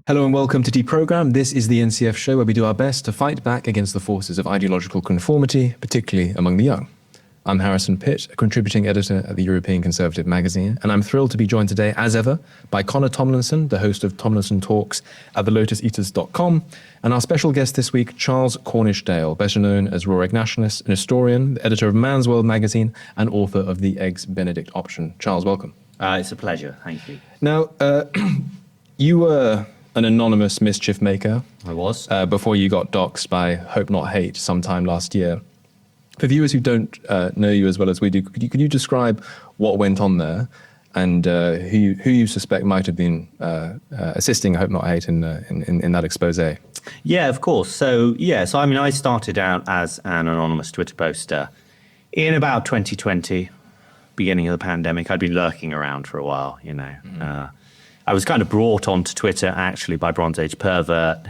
Hello and welcome to Deprogram. This is the NCF show where we do our best to fight back against the forces of ideological conformity, particularly among the young. I'm Harrison Pitt, a contributing editor at the European Conservative magazine, and I'm thrilled to be joined today, as ever, by Connor Tomlinson, the host of Tomlinson Talks at thelotuseaters.com, and our special guest this week, Charles Cornish-Dale, better known as Roarig Nationalist, an historian, the editor of Man's World magazine, and author of The Eggs Benedict Option. Charles, welcome. It's a pleasure, thank you. Now, you were an anonymous mischief maker. I was. Before you got doxed by Hope Not Hate sometime last year. For viewers who don't know you as well as we do, could you describe what went on there and who you suspect might have been assisting Hope Not Hate in that expose? Yeah, of course. So I started out as an anonymous Twitter poster in about 2020, beginning of the pandemic. I'd been lurking around for a while, you know. Mm-hmm. I was kind of brought onto Twitter actually by Bronze Age Pervert.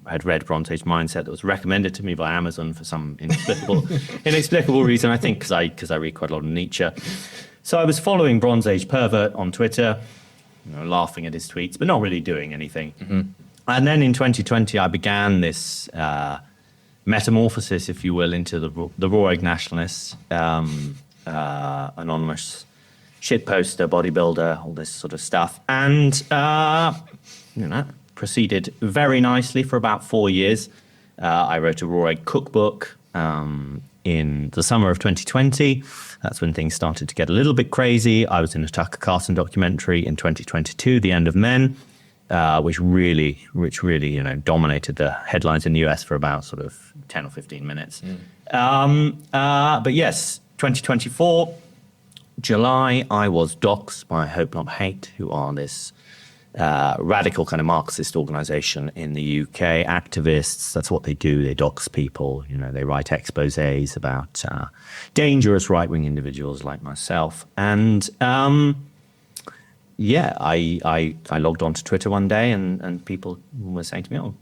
I had read Bronze Age Mindset that was recommended to me by Amazon for some inexplicable reason, I think, because I read quite a lot of Nietzsche. So I was following Bronze Age Pervert on Twitter, laughing at his tweets, but not really doing anything. Mm-hmm. And then in 2020, I began this metamorphosis, if you will, into the Roarig Nationalist, anonymous shit poster, bodybuilder, all this sort of stuff. And, proceeded very nicely for about 4 years. I wrote a Roarig cookbook in the summer of 2020. That's when things started to get a little bit crazy. I was in a Tucker Carlson documentary in 2022, The End of Men, which really, dominated the headlines in the US for about sort of 10 or 15 minutes. But yes, 2024, July, I was doxed by Hope Not Hate, who are this radical kind of Marxist organization in the UK, activists. That's what they do. They dox people. They write exposés about dangerous right-wing individuals like myself. And I logged onto Twitter one day and people were saying to me, "Oh,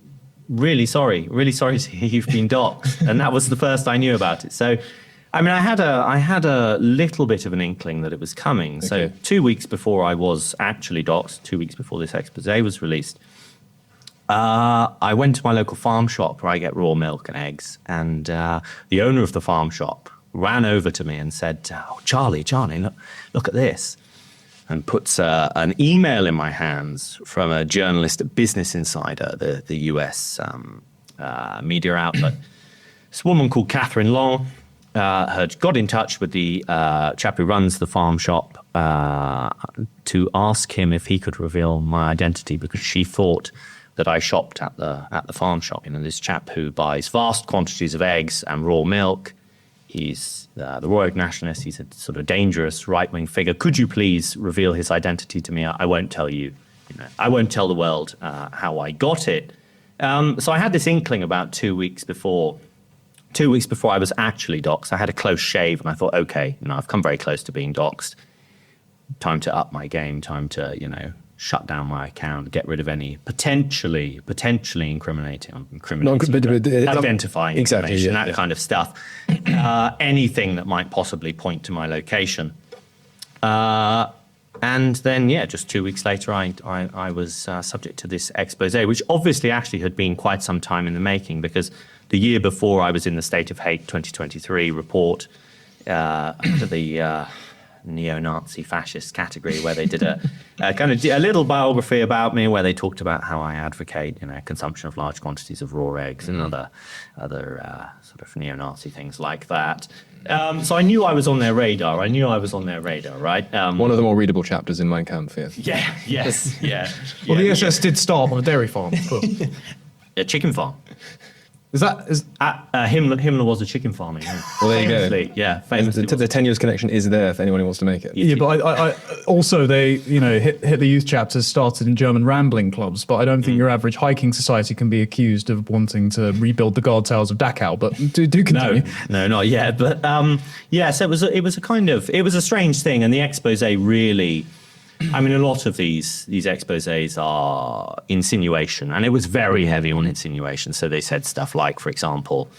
really sorry to hear you've been doxed." And that was the first I knew about it. So, I had a little bit of an inkling that it was coming. Okay. So 2 weeks before I was actually doxed, 2 weeks before this exposé was released, I went to my local farm shop where I get raw milk and eggs, and the owner of the farm shop ran over to me and said, "Oh, Charlie, look at this," and puts an email in my hands from a journalist at Business Insider, the US media outlet. This woman called Catherine Long had got in touch with the chap who runs the farm shop to ask him if he could reveal my identity, because she thought that I shopped at the farm shop. This chap who buys vast quantities of eggs and raw milk. He's the Roarig Nationalist. He's a sort of dangerous right-wing figure. Could you please reveal his identity to me? I won't tell you. I won't tell the world how I got it. So I had this inkling about 2 weeks before. 2 weeks before I was actually doxed. I had a close shave and I thought, okay, I've come very close to being doxed. Time to up my game, time to, shut down my account, get rid of any potentially incriminating, identifying information, that kind of stuff. Anything that might possibly point to my location. And then, just 2 weeks later, I was subject to this expose, which obviously actually had been quite some time in the making, because the year before I was in the State of Hate 2023 report, under the neo-Nazi fascist category, where they did a little biography about me, where they talked about how I advocate, consumption of large quantities of raw eggs and other sort of neo-Nazi things like that. So I knew I was on their radar. Right? One of the more readable chapters in Mein Kampf, yes. Well, the SS did start on a dairy farm, of course. A chicken farm. Himmler was a chicken farmer. Yeah. Well, there you go. Yeah, famously. The tenuous connection is there if anyone wants to make it. Yeah, but I also they, Hitler Youth chapters started in German rambling clubs, but I don't think your average hiking society can be accused of wanting to rebuild the guard towers of Dachau. But do continue. No, not yet. But so it was a strange thing, and the expose really. A lot of these exposés are insinuation, and it was very heavy on insinuation. So they said stuff like, for example,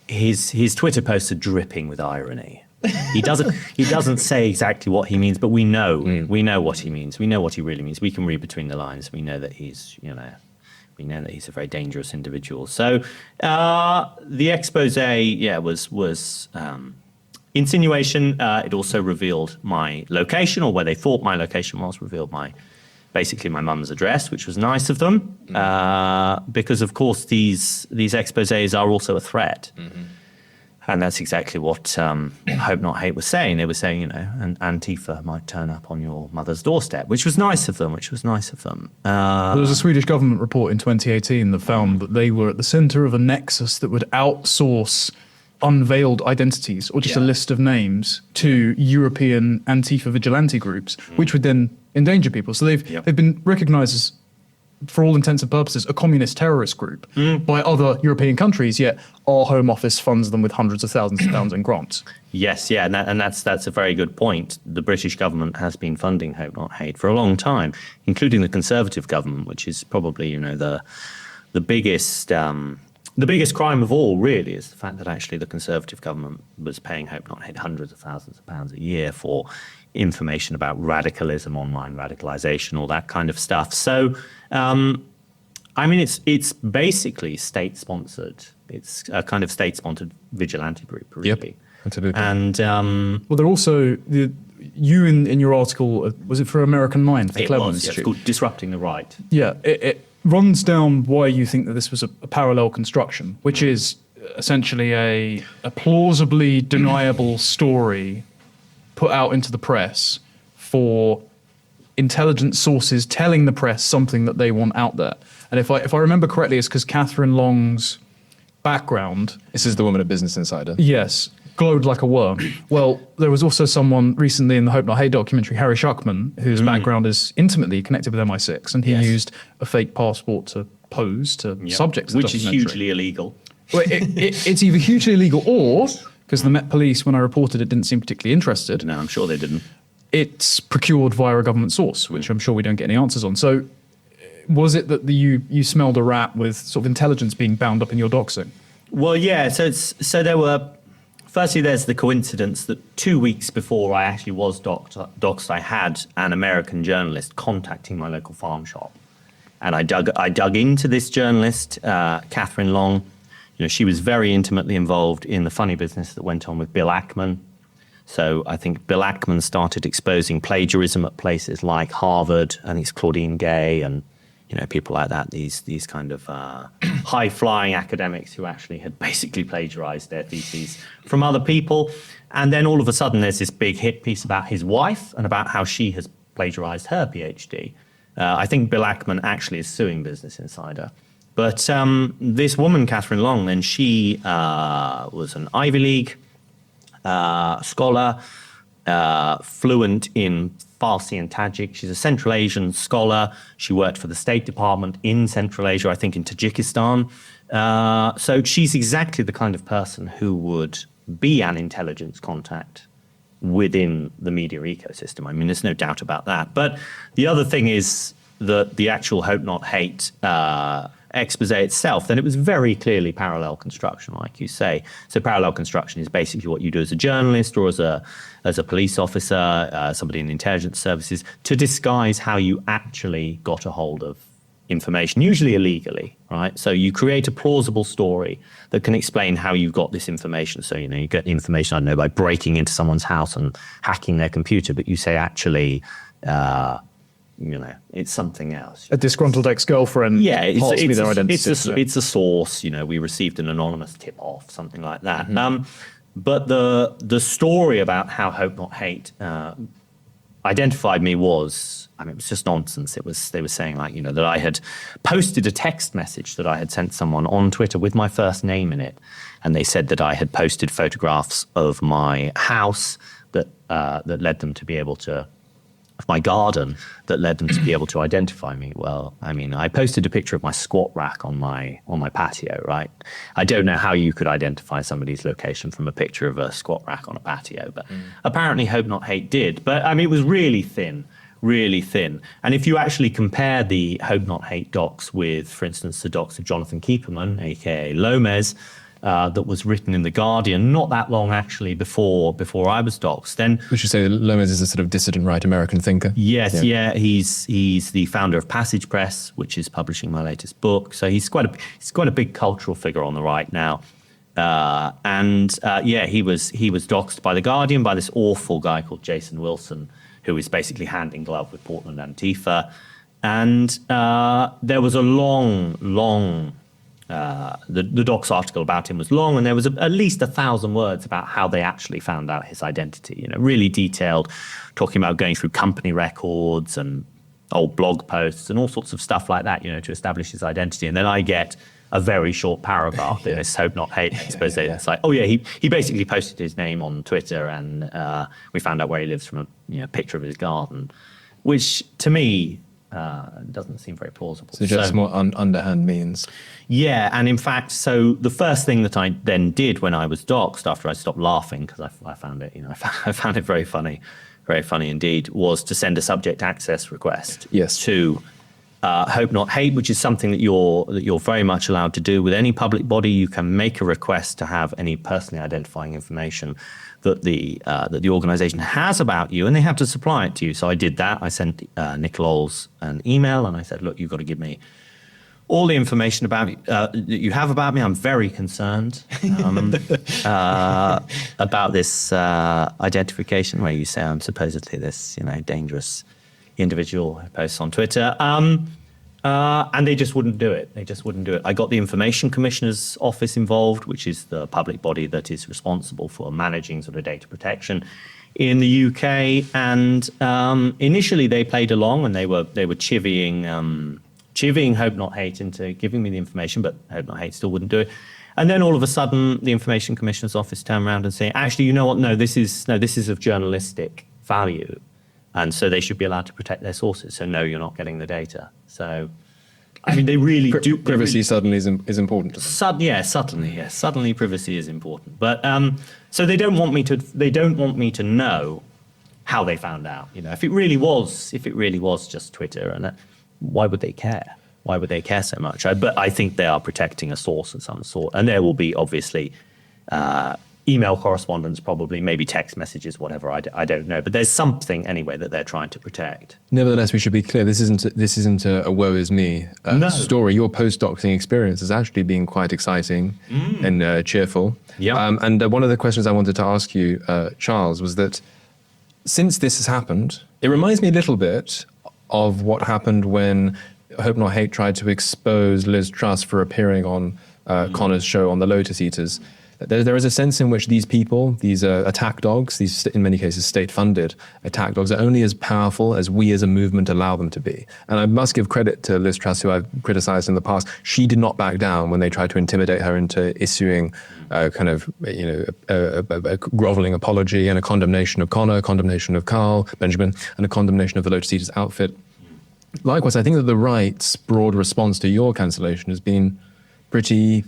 his Twitter posts are dripping with irony. He doesn't say exactly what he means, but we know what he means. We know what he really means. We can read between the lines. We know that he's a very dangerous individual. So the expose, was insinuation. It also revealed my location, or where they thought my location was, revealed basically my mum's address, which was nice of them, because of course these exposés are also a threat. Mm-hmm. And that's exactly what Hope Not Hate was saying. They were saying, an Antifa might turn up on your mother's doorstep, which was nice of them. There was a Swedish government report in 2018 that found that they were at the center of a nexus that would outsource unveiled identities, or just a list of names, to European Antifa vigilante groups, which would then endanger people. So they've been recognized as, for all intents and purposes, a communist terrorist group by other European countries, yet our Home Office funds them with hundreds of thousands of pounds in grants. Yes, and that's a very good point. The British government has been funding Hope Not Hate for a long time, including the Conservative government, which is probably the biggest crime of all. Really, is the fact that actually the Conservative government was paying Hope Not Hate hundreds of thousands of pounds a year for information about radicalism, online radicalization, all that kind of stuff. So, it's basically state-sponsored. It's a kind of state-sponsored vigilante group, really. Yep, absolutely. And well, they're also you in your article, was it for American Mind? It was. It's called Disrupting the Right. Yeah, it runs down why you think that this was a parallel construction, which is essentially a plausibly deniable story put out into the press for intelligence sources telling the press something that they want out there. And if I remember correctly, it's because Catherine Long's background... This is the woman at Business Insider. Yes, glowed like a worm. Well, there was also someone recently in the Hope Not Hate documentary, Harry Schuckman, whose background is intimately connected with MI6, and he used a fake passport to pose to subjects. Which is hugely illegal. Well, it's either hugely illegal or, because the Met Police, when I reported it, didn't seem particularly interested. No, I'm sure they didn't. It's procured via a government source, which I'm sure we don't get any answers on. So was it that you smelled a rat with sort of intelligence being bound up in your doxing? Well, yeah. So there were... Firstly, there's the coincidence that 2 weeks before I actually was doxed, I had an American journalist contacting my local farm shop. And I dug into this journalist, Catherine Long. She was very intimately involved in the funny business that went on with Bill Ackman. So I think Bill Ackman started exposing plagiarism at places like Harvard, and it's Claudine Gay and people like that, these kind of high-flying academics who actually had basically plagiarized their theses from other people. And then all of a sudden there's this big hit piece about his wife and about how she has plagiarized her PhD. I think Bill Ackman actually is suing Business Insider. But this woman, Catherine Long, then she was an Ivy League scholar, fluent in Farsi and Tajik. She's a Central Asian scholar. She worked for the State Department in Central Asia, I think in Tajikistan. So she's exactly the kind of person who would be an intelligence contact within the media ecosystem. I mean, there's no doubt about that. But the other thing is that the actual Hope Not Hate expose itself, then it was very clearly parallel construction, like you say. So parallel construction is basically what you do as a journalist or as a police officer, somebody in intelligence services, to disguise how you actually got a hold of information, usually illegally, right? So you create a plausible story that can explain how you got this information. So, you get the information, I don't know, by breaking into someone's house and hacking their computer, but you say actually... it's something else. A disgruntled ex-girlfriend. Yeah, it's their identity. It's a source. We received an anonymous tip-off, something like that. Mm-hmm. But the story about how Hope Not Hate identified me was, it was just nonsense. They were saying that I had posted a text message that I had sent someone on Twitter with my first name in it, and they said that I had posted photographs of my house that led them to be able to. Of my garden that led them to be able to identify me. Well, I posted a picture of my squat rack on my patio, right? I don't know how you could identify somebody's location from a picture of a squat rack on a patio, but apparently Hope Not Hate did. But it was really thin. And if you actually compare the Hope Not Hate docs with, for instance, the docs of Jonathan Kieperman, aka Lomez, that was written in The Guardian not that long actually before I was doxed. Then We should say that Lomas is a sort of dissident right American thinker. yes, he's the founder of Passage Press, which is publishing my latest book. So he's quite a big cultural figure on the right now. He was doxed by The Guardian by this awful guy called Jason Wilson, who is basically hand in glove with Portland Antifa. And there was a long the docs article about him was long, and there was at least 1,000 words about how they actually found out his identity. Really detailed, talking about going through company records and old blog posts and all sorts of stuff like that, to establish his identity. And then I get a very short paragraph in this Hope Not Hate. I suppose it's like, he basically posted his name on Twitter, and we found out where he lives from a picture of his garden, which to me doesn't seem very plausible. So just more underhand means. Yeah, and in fact, so the first thing that I then did when I was doxed, after I stopped laughing, because I found it, I found it very funny indeed, was to send a subject access request to Hope Not Hate, which is something that you're very much allowed to do with any public body. You can make a request to have any personally identifying information that the organization has about you, and they have to supply it to you. So I did that. I sent Nick Lowles an email, and I said, look, you've got to give me all the information about that you have about me. I'm very concerned about this identification where you say I'm supposedly this dangerous individual who posts on Twitter. And they just wouldn't do it. I got the Information Commissioner's Office involved, which is the public body that is responsible for managing sort of data protection in the UK. And initially they played along, and they were chivying Hope Not Hate into giving me the information, but Hope Not Hate still wouldn't do it. And then all of a sudden, the Information Commissioner's Office turned around and said, actually, you know what? No, this is of journalistic value. And so they should be allowed to protect their sources. So no, you're not getting the data. So, I mean, they really do. Privacy suddenly is important to them. Suddenly privacy is important. But so they don't want me to know how they found out. If it really was just Twitter, and why would they care? Why would they care so much? But I think they are protecting a source of some sort, and there will be obviously email correspondence, probably, maybe text messages, whatever. I don't know, but there's something anyway that they're trying to protect. Nevertheless, we should be clear. This isn't a woe is me story. Your post-doxing experience has actually been quite exciting and cheerful. Yeah. And one of the questions I wanted to ask you, Charles, was that since this has happened, it reminds me a little bit of what happened when Hope Not Hate tried to expose Liz Truss for appearing on Connor's show on the Lotus Eaters. There is a sense in which these people, these attack dogs, these in many cases state-funded attack dogs, are only as powerful as we as a movement allow them to be. And I must give credit to Liz Truss, who I've criticized in the past. She did not back down when they tried to intimidate her into issuing a groveling apology and a condemnation of Connor, a condemnation of Carl, Benjamin, and a condemnation of the Lotus Eaters outfit. Likewise, I think that the right's broad response to your cancellation has been pretty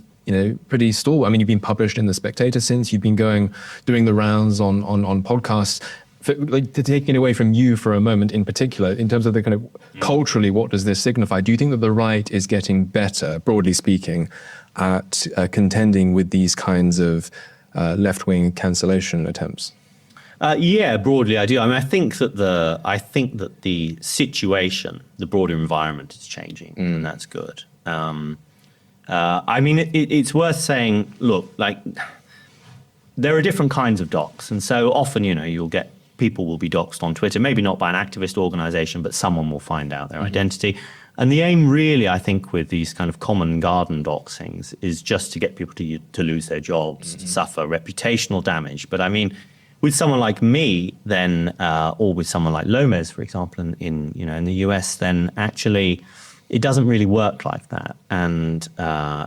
stalwart. I mean, you've been published in The Spectator since, you've been doing the rounds on podcasts. Taking it away from you for a moment in particular, in terms of the kind of culturally, what does this signify? Do you think that the right is getting better, broadly speaking, at contending with these kinds of left-wing cancellation attempts? Yeah, broadly I do. I mean, I think that the situation, the broader environment is changing, and that's good. I mean, it's worth saying, look, like, there are different kinds of docs. And so often, people will be doxed on Twitter, maybe not by an activist organization, but someone will find out their identity. And the aim really, I think, with these kind of common garden doxings is just to get people to lose their jobs, to suffer reputational damage. But I mean, with someone like me, then, or with someone like Lomas, for example, in the US, then actually it doesn't really work like that. And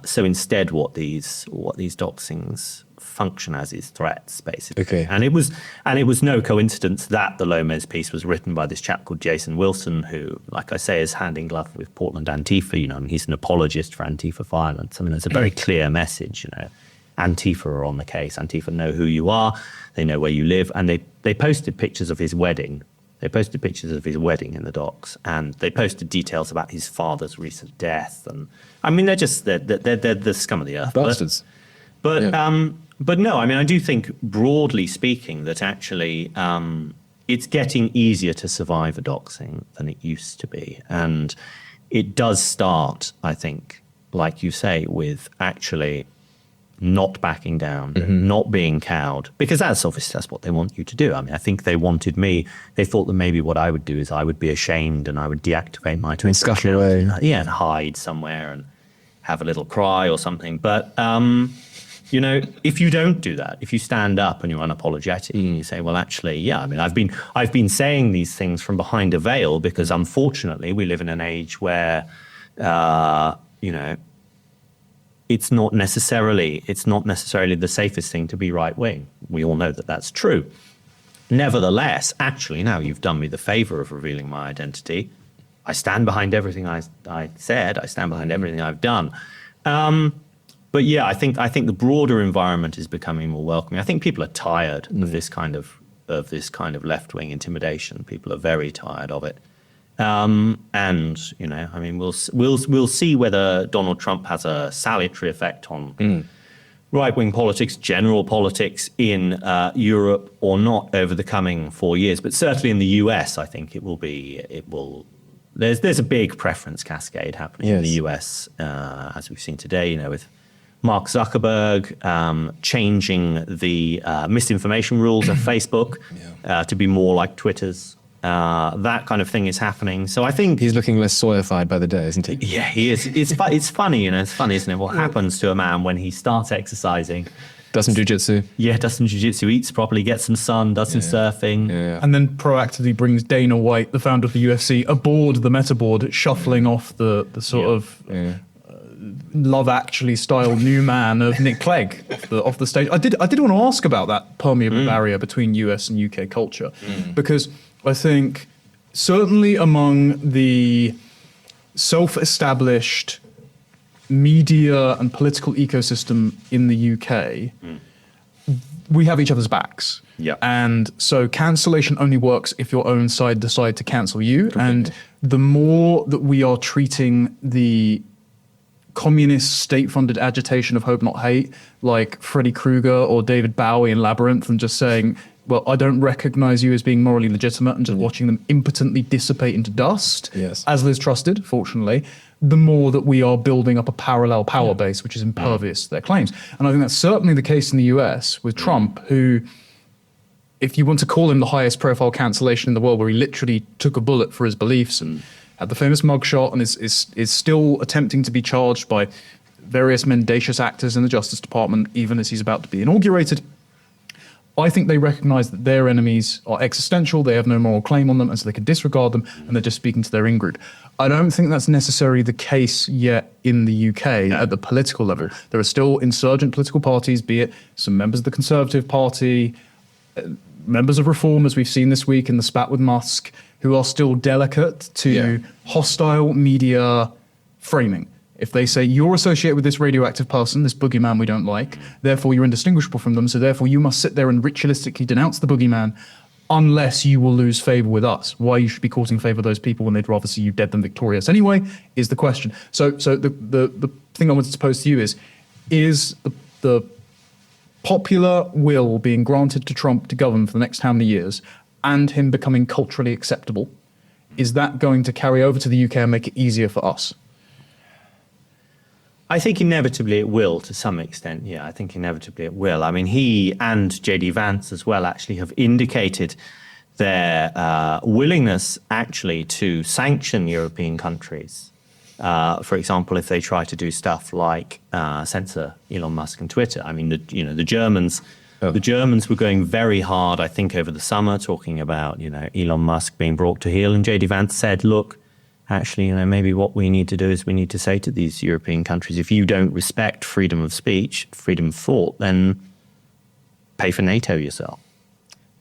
so instead, what these doxings function as is threats, basically. Okay. And it was no coincidence that the Lomas piece was written by this chap called Jason Wilson, who, like I say, is hand in glove with Portland Antifa. And he's an apologist for Antifa violence. I mean, it's a very clear message. Antifa are on the case. Antifa know who you are. They know where you live. And they posted pictures of his wedding. They posted pictures of his wedding in the docs, and they posted details about his father's recent death. And I mean, they're the scum of the earth. Bastards. But no, I mean, I do think, broadly speaking, that actually it's getting easier to survive a doxing than it used to be. And it does start, I think, like you say, with actually not backing down, not being cowed, because that's what they want you to do. I mean, I think they wanted me, they thought that maybe what I would do is I would be ashamed and I would deactivate my Twitter scuttle account. away. Yeah, and hide somewhere and have a little cry or something. But, you know, if you don't do that, if you stand up and you're unapologetic and you say, well, actually, yeah, I mean, I've been saying these things from behind a veil because unfortunately we live in an age where, you know, it's not necessarily the safest thing to be right wing. We all know that that's true. Nevertheless, actually, now you've done me the favor of revealing my identity. I stand behind everything I said. I stand behind everything I've done. But yeah, I think the broader environment is becoming more welcoming. I think people are tired of this kind of left-wing intimidation. People are very tired of it. And you know, I mean, we'll see whether Donald Trump has a salutary effect on right-wing politics, general politics in Europe or not over the coming 4 years. But certainly in the US, I think it will. There's a big preference cascade happening in the US, as we've seen today. You know, with Mark Zuckerberg changing the misinformation rules of Facebook to be more like Twitter's. That kind of thing is happening. So I think he's looking less soyified by the day, isn't he? Yeah, he is. It's funny, you know. It's funny, isn't it? What happens to a man when he starts exercising? Does some jiu-jitsu. Yeah, does some jiu-jitsu, eats properly, gets some sun, does some surfing. Yeah. And then proactively brings Dana White, the founder of the UFC, aboard the metaboard, shuffling off the sort of Love Actually style new man of Nick Clegg off the stage. I did want to ask about that permeable barrier between US and UK culture, because I think certainly among the self-established media and political ecosystem in the UK, we have each other's backs. Yeah. And so cancellation only works if your own side decide to cancel you. And the more that we are treating the communist state-funded agitation of hope not hate like Freddy Krueger or David Bowie in Labyrinth and just saying, well, I don't recognize you as being morally legitimate, and just watching them impotently dissipate into dust, as Liz trusted, fortunately, the more that we are building up a parallel power base which is impervious to their claims. And I think that's certainly the case in the US with Trump, who, if you want to call him the highest profile cancellation in the world, where he literally took a bullet for his beliefs and had the famous mugshot and is still attempting to be charged by various mendacious actors in the Justice Department, even as he's about to be inaugurated, I think they recognize that their enemies are existential, they have no moral claim on them, and so they can disregard them, and they're just speaking to their in-group. I don't think that's necessarily the case yet in the UK at the political level. There are still insurgent political parties, be it some members of the Conservative Party, members of Reform, as we've seen this week in the spat with Musk, who are still delicate to hostile media framing. If they say, you're associated with this radioactive person, this boogeyman we don't like, therefore you're indistinguishable from them, so therefore you must sit there and ritualistically denounce the boogeyman unless you will lose favor with us. Why you should be courting favor with those people when they'd rather see you dead than victorious anyway, is the question. So the thing I wanted to pose to you is the popular will being granted to Trump to govern for the next how many years, and him becoming culturally acceptable, is that going to carry over to the UK and make it easier for us? I think inevitably it will, to some extent. Yeah, I think inevitably it will. I mean, he and JD Vance as well actually have indicated their willingness actually to sanction European countries. For example, if they try to do stuff like censor Elon Musk and Twitter. I mean, the Germans. The Germans were going very hard, I think, over the summer, talking about Elon Musk being brought to heel, and JD Vance said, "Look, actually, maybe what we need to do is we need to say to these European countries, if you don't respect freedom of speech, freedom of thought, then pay for NATO yourself."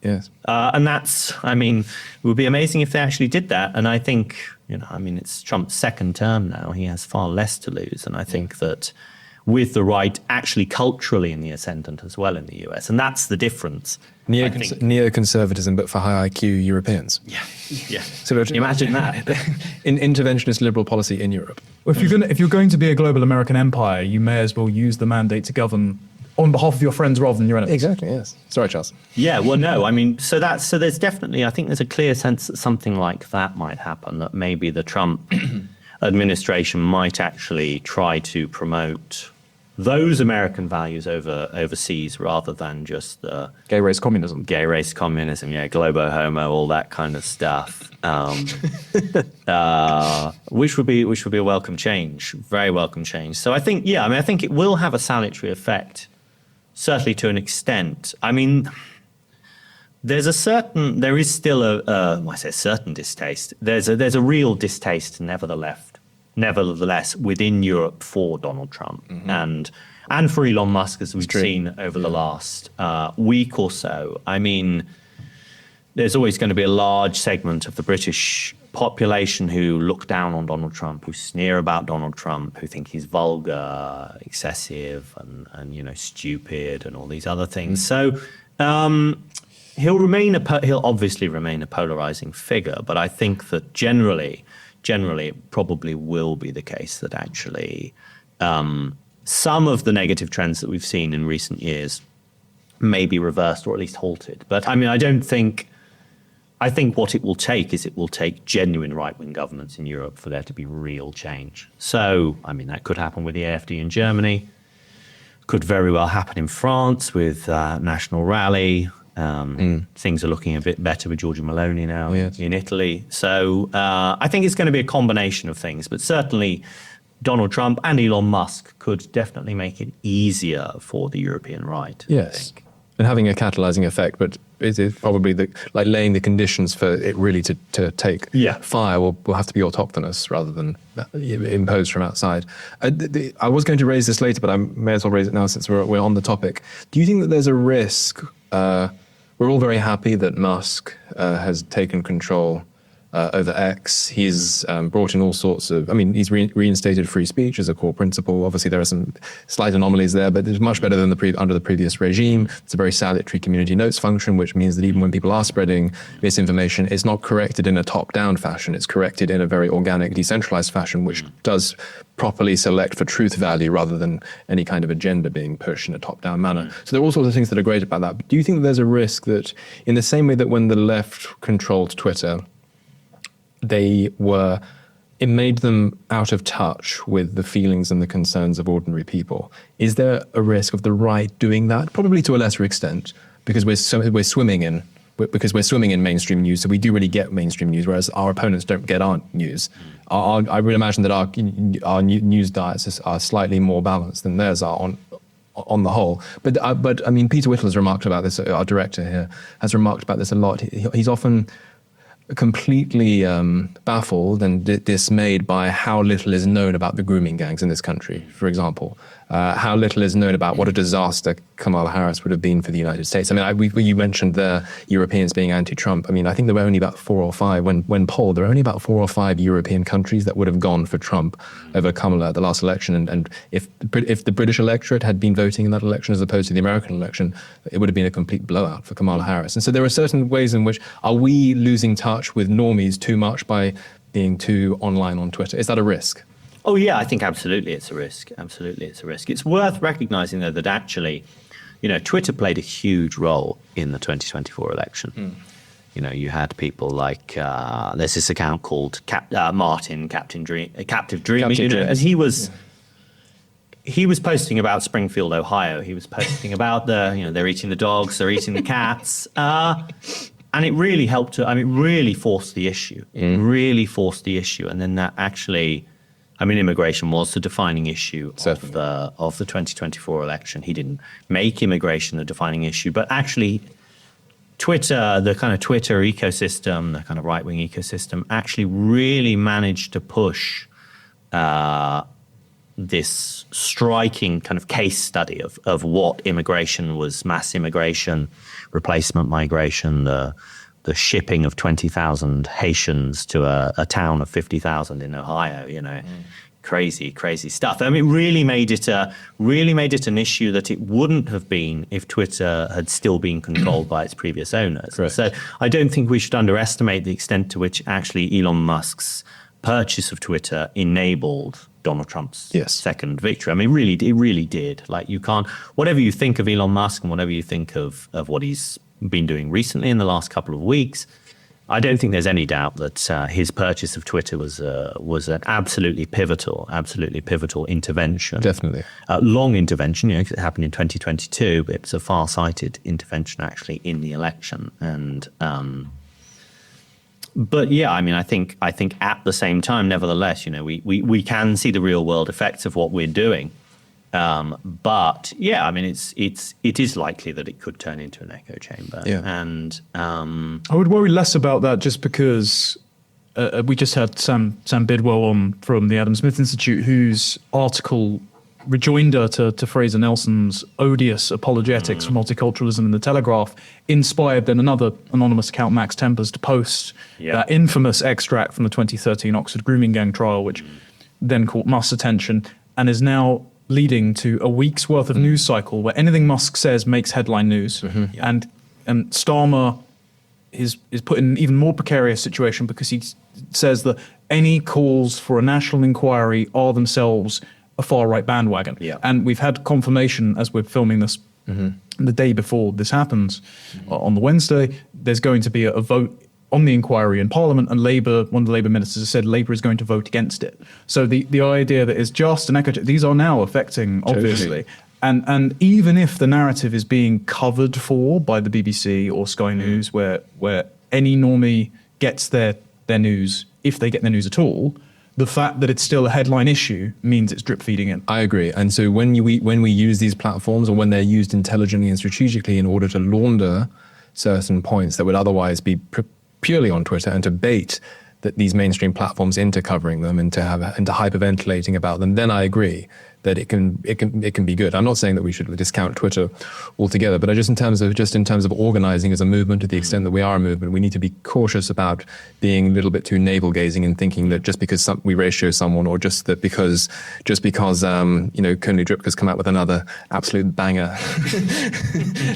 Yes. And that's, it would be amazing if they actually did that. And I think, it's Trump's second term now. He has far less to lose. And I think that with the right actually culturally in the ascendant as well in the US, and that's the difference. Neoconservatism, but for high IQ Europeans. Yeah. So imagine that. In interventionist liberal policy in Europe. Well, if you're going to be a global American empire, you may as well use the mandate to govern on behalf of your friends rather than your enemies. Exactly, yes. Sorry, Charles. Yeah, well, no, I mean, so there's definitely, I think there's a clear sense that something like that might happen, that maybe the Trump administration might actually try to promote those American values overseas rather than just the Gay race communism. Gay race communism, yeah, globo homo, all that kind of stuff, which would be a welcome change, very welcome change. So I think, I think it will have a salutary effect, certainly to an extent. I mean, there is still I say certain distaste. There's a real distaste, nevertheless, within Europe for Donald Trump and for Elon Musk, as we've seen over the last week or so. I mean, there's always going to be a large segment of the British population who look down on Donald Trump, who sneer about Donald Trump, who think he's vulgar, excessive, and stupid, and all these other things. So he'll obviously remain a polarizing figure, but I think that generally, it probably will be the case that actually some of the negative trends that we've seen in recent years may be reversed or at least halted. But I mean, I think what it will take genuine right-wing governments in Europe for there to be real change. So, I mean, that could happen with the AfD in Germany, could very well happen in France with National Rally. Things are looking a bit better with Giorgia Meloni now in Italy. So I think it's going to be a combination of things, but certainly Donald Trump and Elon Musk could definitely make it easier for the European right. Yes. I think. And having a catalyzing effect, but it is probably laying the conditions for it really to take fire will have to be autochthonous rather than imposed from outside. I was going to raise this later, but I may as well raise it now since we're on the topic. Do you think that there's a risk? We're all very happy that Musk has taken control over X. He's brought in all sorts of, he's reinstated free speech as a core principle. Obviously, there are some slight anomalies there, but it's much better than under the previous regime. It's a very salutary community notes function, which means that even when people are spreading misinformation, it's not corrected in a top-down fashion. It's corrected in a very organic, decentralized fashion, which does properly select for truth value rather than any kind of agenda being pushed in a top-down manner. So there are all sorts of things that are great about that. But do you think that there's a risk that in the same way that when the left controlled Twitter, it made them out of touch with the feelings and the concerns of ordinary people? Is there a risk of the right doing that? Probably to a lesser extent, because we're swimming in mainstream news, so we do really get mainstream news, whereas our opponents don't get our news. I would imagine that our news diets are slightly more balanced than theirs are on the whole. But I mean, Peter Whittle has remarked about this. Our director here has remarked about this a lot. He's often completely baffled and dismayed by how little is known about the grooming gangs in this country, for example. How little is known about what a disaster Kamala Harris would have been for the United States. I mean, you mentioned the Europeans being anti-Trump. I mean, I think there were only about 4 or 5, when polled, there were only about 4 or 5 European countries that would have gone for Trump over Kamala at the last election. And if the British electorate had been voting in that election as opposed to the American election, it would have been a complete blowout for Kamala Harris. And so there are certain ways in which, are we losing touch with normies too much by being too online on Twitter? Is that a risk? Oh, yeah, I think absolutely it's a risk. Absolutely it's a risk. It's worth recognizing, though, that actually, Twitter played a huge role in the 2024 election. You had people like, there's this account called Martin, Captive Dream, and he was posting about Springfield, Ohio. He was posting about they're eating the dogs, they're eating the cats. And it really helped it really forced the issue. It really forced the issue. And then that actually, immigration was the defining issue of the 2024 election. He didn't make immigration the defining issue, but actually Twitter, the kind of Twitter ecosystem, the kind of right-wing ecosystem, actually really managed to push this striking kind of case study of what immigration was: mass immigration, replacement migration, the shipping of 20,000 Haitians to a town of 50,000 in Ohio. Crazy stuff. It really made it an issue that it wouldn't have been if Twitter had still been controlled by its previous owners. Correct. So I don't think we should underestimate the extent to which actually Elon Musk's purchase of Twitter enabled Donald Trump's Yes. second victory. I mean, really, it really did. Like, you can't, whatever you think of Elon Musk and whatever you think of what he's been doing recently in the last couple of weeks, I don't think there's any doubt that his purchase of Twitter was an absolutely pivotal intervention. Definitely. Long intervention, 'cause it happened in 2022, but it's a far-sighted intervention actually in the election. And but yeah, I mean, I think at the same time, nevertheless, we can see the real world effects of what we're doing. But yeah, I mean, it is likely that it could turn into an echo chamber. Yeah. And I would worry less about that just because we just had Sam Bidwell on from the Adam Smith Institute, whose article rejoinder to Fraser Nelson's odious apologetics for multiculturalism in the Telegraph inspired then another anonymous account, Max Tempers, to post that infamous extract from the 2013 Oxford grooming gang trial, which then caught Musk's attention and is now leading to a week's worth of news cycle where anything Musk says makes headline news. And Starmer is put in an even more precarious situation because he says that any calls for a national inquiry are themselves a far-right bandwagon. And we've had confirmation as we're filming this the day before this happens, on the Wednesday, there's going to be a vote on the inquiry in Parliament, and one of the Labour ministers has said Labour is going to vote against it. So the idea that it's just an echo, these are now affecting, obviously. Totally. And even if the narrative is being covered for by the BBC or Sky News, where any normie gets their news, if they get their news at all, the fact that it's still a headline issue means it's drip feeding in. I agree. And so when we use these platforms, or when they're used intelligently and strategically in order to launder certain points that would otherwise be purely on Twitter, and to bait that these mainstream platforms into covering them and into hyperventilating about them, then I agree that it can be good. I'm not saying that we should discount Twitter altogether, but in terms of organizing as a movement, to the extent that we are a movement, we need to be cautious about being a little bit too navel gazing and thinking that just because we ratio someone, or just because Conley Dripka's come out with another absolute banger,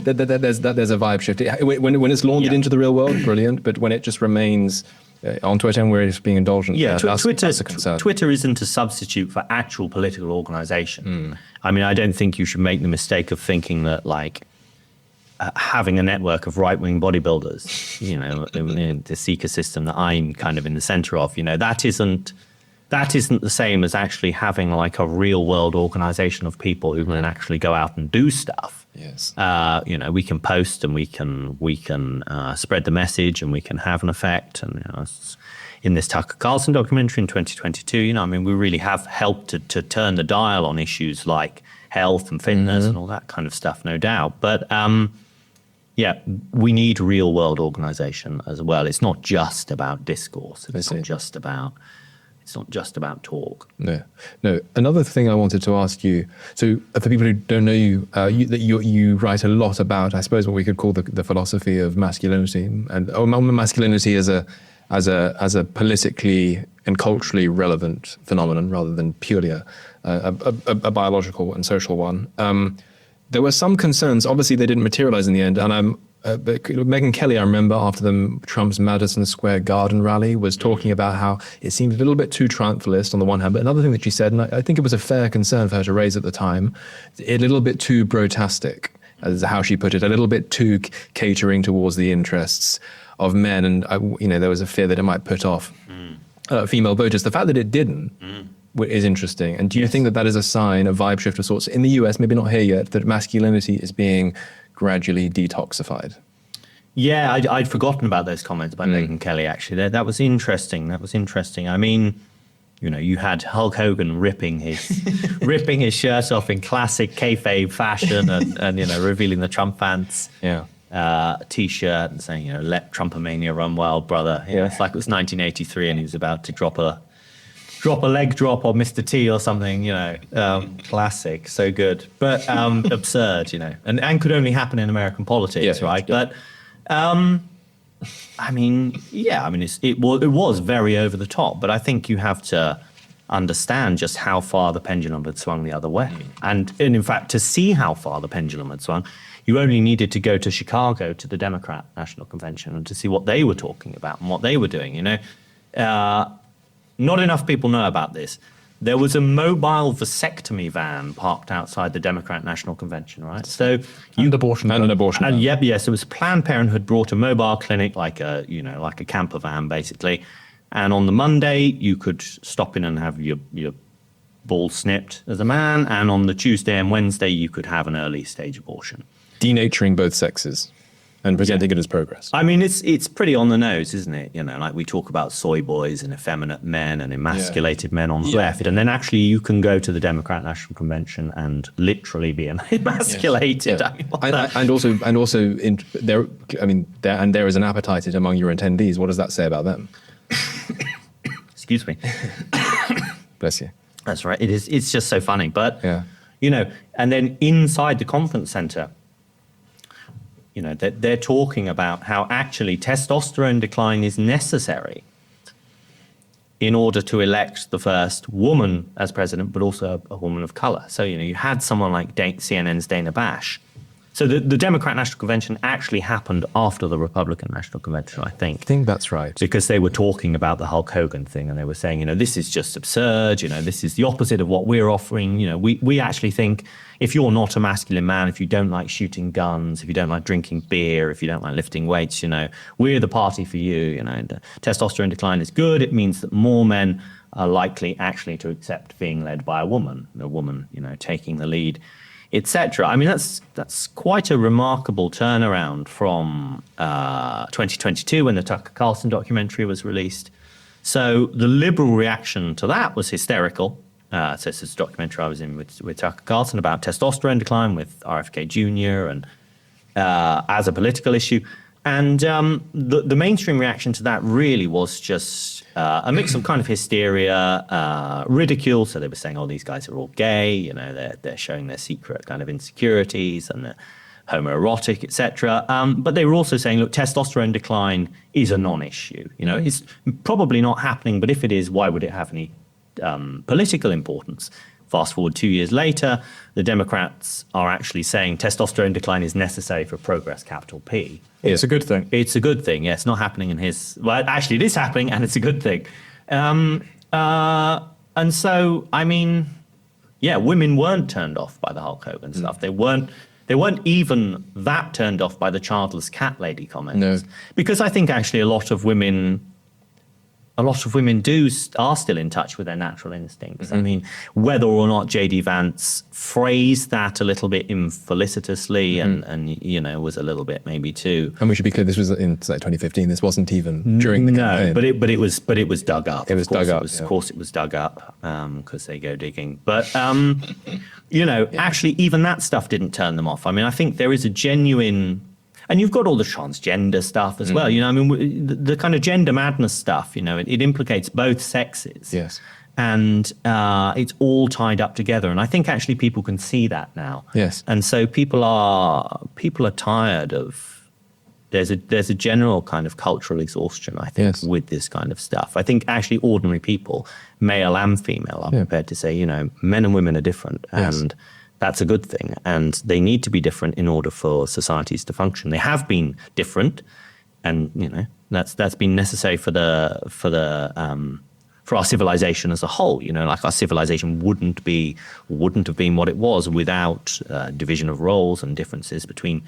that there's a vibe shift. When it's laundered into the real world, brilliant. But when it just remains on Twitter and where it's being indulgent, that's a concern. Twitter isn't a substitute for actual political organization. I mean, I don't think you should make the mistake of thinking that having a network of right-wing bodybuilders, the seeker system that I'm kind of in the center of, that isn't the same as actually having a real world organization of people who can actually go out and do stuff. Yes. We can post and we can spread the message, and we can have an effect. And in this Tucker Carlson documentary in 2022, we really have helped to turn the dial on issues like health and fitness and all that kind of stuff, no doubt. But we need real world organization as well. It's not just about discourse. It's not just about talk. No. Another thing I wanted to ask you. So, for people who don't know you, you write a lot about, I suppose, what we could call the philosophy of masculinity, and masculinity as a politically and culturally relevant phenomenon, rather than purely a biological and social one. There were some concerns. Obviously, they didn't materialize in the end, and but Megyn Kelly, I remember, after Trump's Madison Square Garden rally, was talking about how it seemed a little bit too triumphalist on the one hand, but another thing that she said, and I think it was a fair concern for her to raise at the time, a little bit too brotastic, as how she put it, a little bit too catering towards the interests of men, and there was a fear that it might put off female voters. The fact that it didn't is interesting. And do you think that is a sign, a vibe shift of sorts in the US, maybe not here yet, that masculinity is being gradually detoxified? Yeah, I'd forgotten about those comments by Megyn Kelly, actually. That was interesting. I mean, you had Hulk Hogan ripping his shirt off in classic kayfabe fashion and revealing the Trump fans T-shirt and saying, let Trumpomania run wild, brother. It's like it was 1983 and he was about to drop a leg drop on Mr. T or something, classic, so good, but absurd, and could only happen in American politics, right? But it was very over the top, but I think you have to understand just how far the pendulum had swung the other way. And in fact, to see how far the pendulum had swung, you only needed to go to Chicago to the Democrat National Convention and to see what they were talking about and what they were doing, not enough people know about this. There was a mobile vasectomy van parked outside the Democrat National Convention, right? So and abortion. And an abortion. and ban. yep, yes, it was Planned Parenthood brought a mobile clinic, like a camper van, basically. And on the Monday, you could stop in and have your balls snipped as a man, and on the Tuesday and Wednesday, you could have an early stage abortion. Denaturing both sexes and presenting it as progress. I mean, it's pretty on the nose, isn't it? You know, like we talk about soy boys and effeminate men and emasculated men on the left, and then actually you can go to the Democrat National Convention and literally be emasculated. Yeah. I mean, And also, there is an appetite among your attendees. What does that say about them? excuse me. Bless you. That's right. It is. It's just so funny, but Yeah. you know, and then inside the conference center, you know, they're talking about how actually testosterone decline is necessary in order to elect the first woman as president, but also a woman of color. So, you know, you had someone like CNN's Dana Bash. So the Democrat National Convention actually happened after the Republican National Convention, I think. I think that's right. Because they were talking about the Hulk Hogan thing, and they were saying, you know, this is just absurd. You know, this is the opposite of what we're offering. You know, we actually think if you're not a masculine man, if you don't like shooting guns, if you don't like drinking beer, if you don't like lifting weights, you know, we're the party for you. You know, and testosterone decline is good. It means that more men are likely actually to accept being led by a woman, you know, taking the lead, etc. I mean, that's quite a remarkable turnaround from 2022 when the Tucker Carlson documentary was released. So the liberal reaction to that was hysterical. So this is a documentary I was in with Tucker Carlson about testosterone decline with RFK Jr. and as a political issue. And the mainstream reaction to that really was just a mix of kind of hysteria, ridicule. So they were saying, oh, these guys are all gay, you know, they're showing their secret kind of insecurities and they're homoerotic, etc. But they were also saying, look, testosterone decline is a non-issue. You know, it's probably not happening, but if it is, why would it have any political importance? Fast forward 2 years later, the Democrats are actually saying testosterone decline is necessary for progress, capital P. It's a good thing. It's a good thing. Yeah, it's not happening in his. Well, actually, it is happening, and it's a good thing. And so, I mean, yeah, women weren't turned off by the Hulk Hogan stuff. They weren't even that turned off by the childless cat lady comments. No. Because I think actually a lot of women are still in touch with their natural instincts. Mm-hmm. I mean, whether or not J.D. Vance phrased that a little bit infelicitously and you know, was a little bit maybe too. And we should be clear, this was in 2015. This wasn't even during the campaign. but it was dug up. It was dug up. Of course, it was dug up because they go digging. But you know, actually, even that stuff didn't turn them off. I mean, I think there is a genuine. And you've got all the transgender stuff as well. You know, I mean, the kind of gender madness stuff, you know, it implicates both sexes. Yes. And it's all tied up together. And I think actually people can see that now. Yes. And so people are tired of, there's a general kind of cultural exhaustion, I think, Yes. with this kind of stuff. I think actually ordinary people, male and female, are prepared to say, you know, men and women are different. Yes. And that's a good thing, and they need to be different in order for societies to function. They have been different, and you know that's been necessary for our civilization as a whole. You know, like our civilization wouldn't have been what it was without division of roles and differences between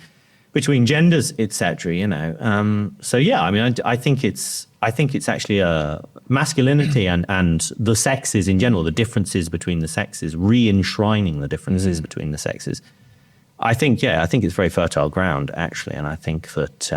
genders, etc. You know, so yeah, I mean, I think it's actually a masculinity and the sexes in general, the differences between the sexes, re-enshrining the differences between the sexes. I think it's very fertile ground actually, and I think that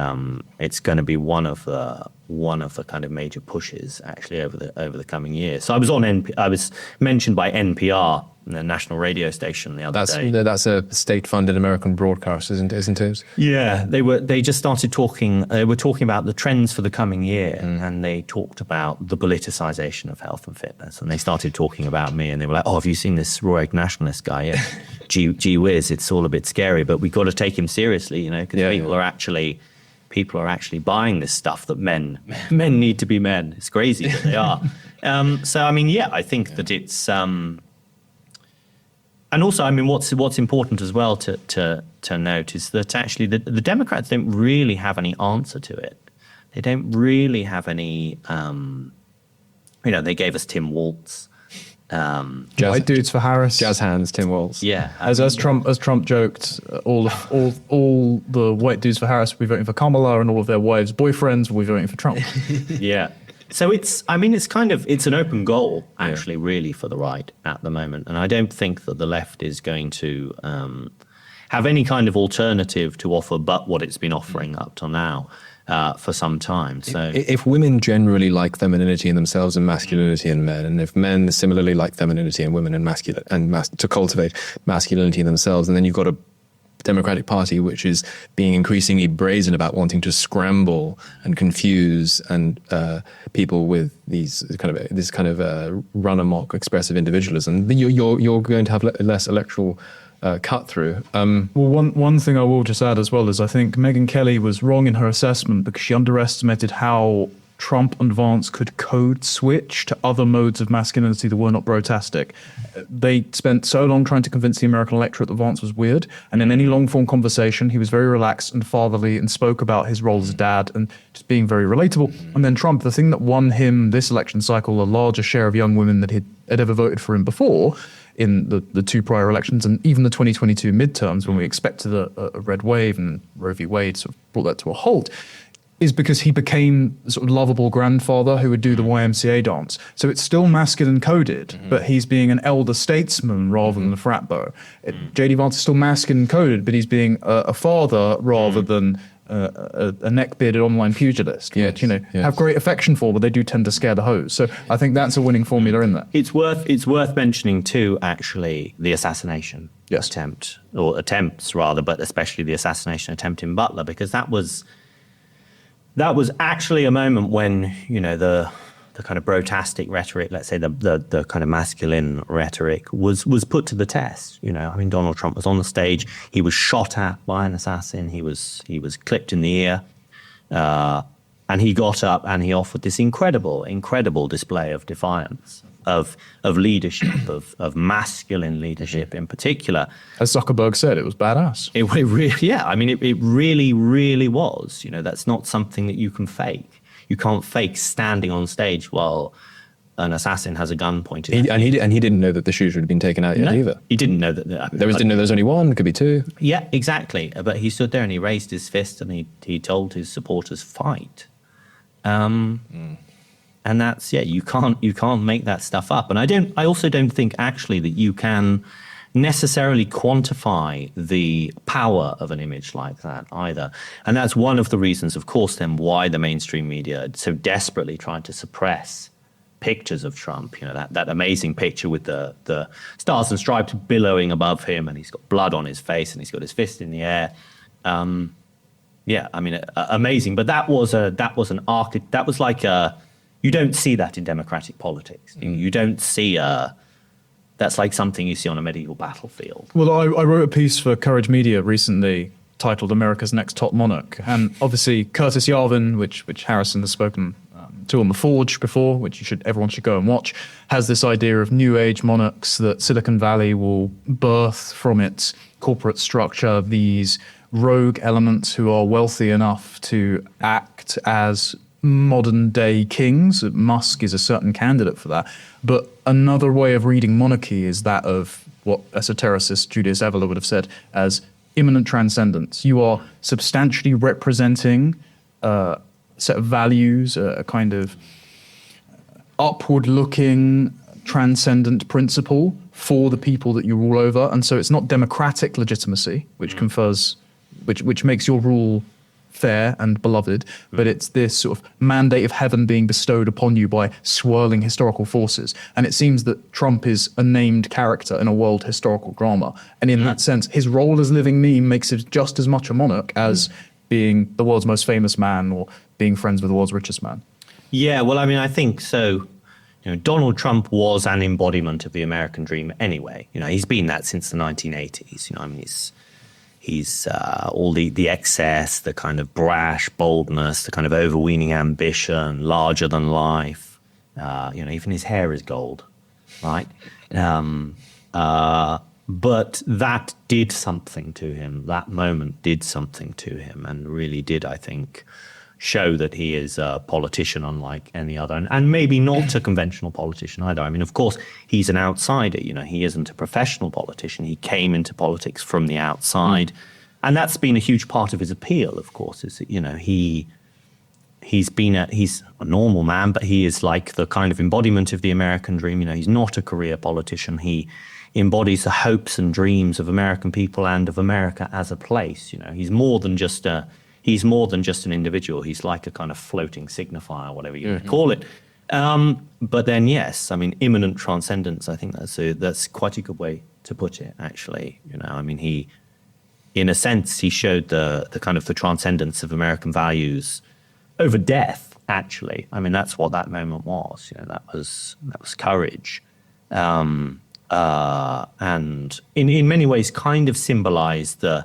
it's going to be one of the kind of major pushes actually over the coming years. So I was mentioned by NPR, the national radio station, the other day. That's a state-funded American broadcast, isn't it? Yeah, they just started talking. They were talking about the trends for the coming year, and they talked about the politicization of health and fitness. And they started talking about me, and they were like, "Oh, have you seen this Roig Nationalist guy? Yeah, gee whiz, it's all a bit scary, but we've got to take him seriously, you know, because people are actually buying this stuff that men need to be men. It's crazy that they are. So I mean, yeah, I think that it's. And also, I mean, what's important as well to note is that actually the Democrats don't really have any answer to it. They don't really have any they gave us Tim Waltz. White dudes for Harris. Jazz hands, Tim Walz. Yeah. As Trump joked, all the white dudes for Harris will be voting for Kamala, and all of their wives' boyfriends will be voting for Trump. Yeah. So it's an open goal, actually, really, for the right at the moment. And I don't think that the left is going to have any kind of alternative to offer but what it's been offering up till now for some time. So if women generally like femininity in themselves and masculinity in men, and if men similarly like femininity in women and to cultivate masculinity in themselves, and then you've got a Democratic Party which is being increasingly brazen about wanting to scramble and confuse and people with this kind of run amok expressive individualism, then you're going to have less electoral cut through. Well, one thing I will just add as well is I think Megyn Kelly was wrong in her assessment because she underestimated how Trump and Vance could code switch to other modes of masculinity that were not brotastic. They spent so long trying to convince the American electorate that Vance was weird, and in any long-form conversation, he was very relaxed and fatherly and spoke about his role as dad and just being very relatable. And then Trump, the thing that won him this election cycle a larger share of young women that had ever voted for him before in the two prior elections and even the 2022 midterms when we expected a red wave and Roe v. Wade sort of brought that to a halt, is because he became the sort of lovable grandfather who would do the YMCA dance. So it's still masculine coded, but he's being an elder statesman rather than a frat beau. J.D. Vance is still masculine coded, but he's being a father rather than a neck-bearded online pugilist, which, have great affection for, but they do tend to scare the hose. So I think that's a winning formula in that. It's worth mentioning too, actually, the assassination attempt, or attempts rather, but especially the assassination attempt in Butler, because that was actually a moment when, the kind of brotastic rhetoric, let's say the kind of masculine rhetoric was put to the test. Donald Trump was on the stage, he was shot at by an assassin, he was clipped in the ear, and he got up and he offered this incredible display of defiance, of leadership, of masculine leadership in particular. As Zuckerberg said, it was badass. It really was. That's not something that you can fake. You can't fake standing on stage while an assassin has a gun pointed at you. And he didn't know that the shooter had been taken out yet either. He didn't know that. Didn't know there was only one, it could be two. Yeah, exactly. But he stood there and he raised his fist and he told his supporters, fight. And that's, you can't make that stuff up. And I also don't think actually that you can necessarily quantify the power of an image like that either. And that's one of the reasons, of course, then why the mainstream media so desperately tried to suppress pictures of Trump, that amazing picture with the stars and stripes billowing above him, and he's got blood on his face and he's got his fist in the air. Amazing. But that was you don't see that in democratic politics. You don't see that's like something you see on a medieval battlefield. Well, I wrote a piece for Courage Media recently titled America's Next Top Monarch. And obviously Curtis Yarvin, which Harrison has spoken to on The Forge before, which everyone should go and watch, has this idea of new age monarchs that Silicon Valley will birth from its corporate structure, these rogue elements who are wealthy enough to act as modern day kings. Musk is a certain candidate for that. But another way of reading monarchy is that of what esotericist Julius Evola would have said as immanent transcendence. You are substantially representing a set of values, a kind of upward looking transcendent principle for the people that you rule over. And so it's not democratic legitimacy, which confers, which makes your rule fair and beloved, but it's this sort of mandate of heaven being bestowed upon you by swirling historical forces. And it seems that Trump is a named character in a world historical drama. And in that sense, his role as living meme makes it just as much a monarch as being the world's most famous man or being friends with the world's richest man. Yeah, well, I think so. Donald Trump was an embodiment of the American dream anyway. He's been that since the 1980s. He's all the excess, the kind of brash boldness, the kind of overweening ambition, larger than life. Even his hair is gold, right? But that did something to him. That moment did something to him and really did, I think, show that he is a politician unlike any other, and maybe not a conventional politician either. I mean, of course, he's an outsider. He isn't a professional politician. He came into politics from the outside, and that's been a huge part of his appeal. Of course, is that he's a normal man, but he is like the kind of embodiment of the American dream. He's not a career politician. He embodies the hopes and dreams of American people and of America as a place. He's more than just an individual. He's like a kind of floating signifier, whatever you call it. But then, yes, I mean, immanent transcendence. I think that's quite a good way to put it. Actually, I mean, he, in a sense, he showed the kind of the transcendence of American values over death. Actually, I mean, that's what that moment was. That was courage. And in many ways kind of symbolized the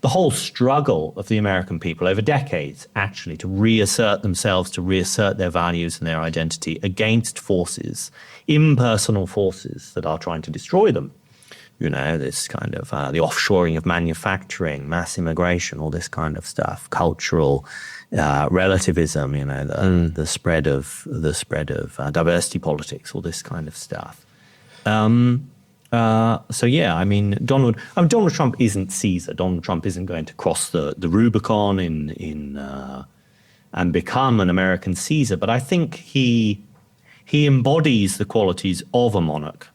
whole struggle of the American people over decades, actually, to reassert themselves, to reassert their values and their identity against forces, impersonal forces that are trying to destroy them. This kind of the offshoring of manufacturing, mass immigration, all this kind of stuff, cultural relativism, the spread of diversity politics, all this kind of stuff. So yeah, I mean, Donald Trump isn't Caesar. Donald Trump isn't going to cross the Rubicon and become an American Caesar. But I think he embodies the qualities of a monarch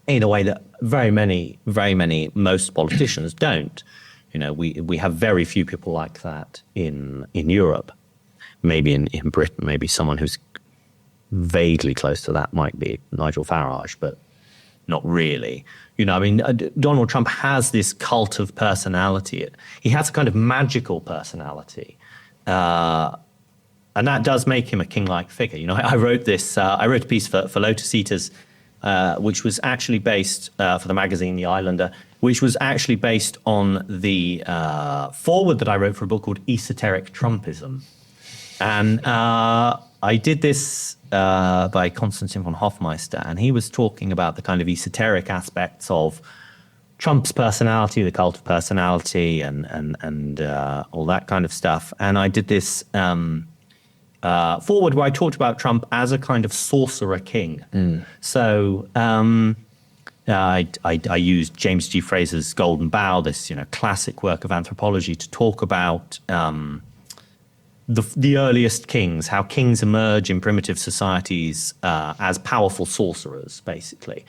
in a way that very many, most politicians don't. We have very few people like that in Europe. Maybe in Britain, maybe someone who's vaguely close to that might be Nigel Farage, but not really. I mean, Donald Trump has this cult of personality. He has a kind of magical personality. And that does make him a king-like figure. I wrote a piece for Lotus Eaters, which was actually based, for the magazine The Islander, which was actually based on the foreword that I wrote for a book called Esoteric Trumpism. And I did this by Konstantin von Hofmeister, and he was talking about the kind of esoteric aspects of Trump's personality, the cult of personality, and all that kind of stuff. And I did this forward where I talked about Trump as a kind of sorcerer king. So I used James G. Fraser's Golden Bough, this classic work of anthropology, to talk about the earliest kings, how kings emerge in primitive societies as powerful sorcerers, basically.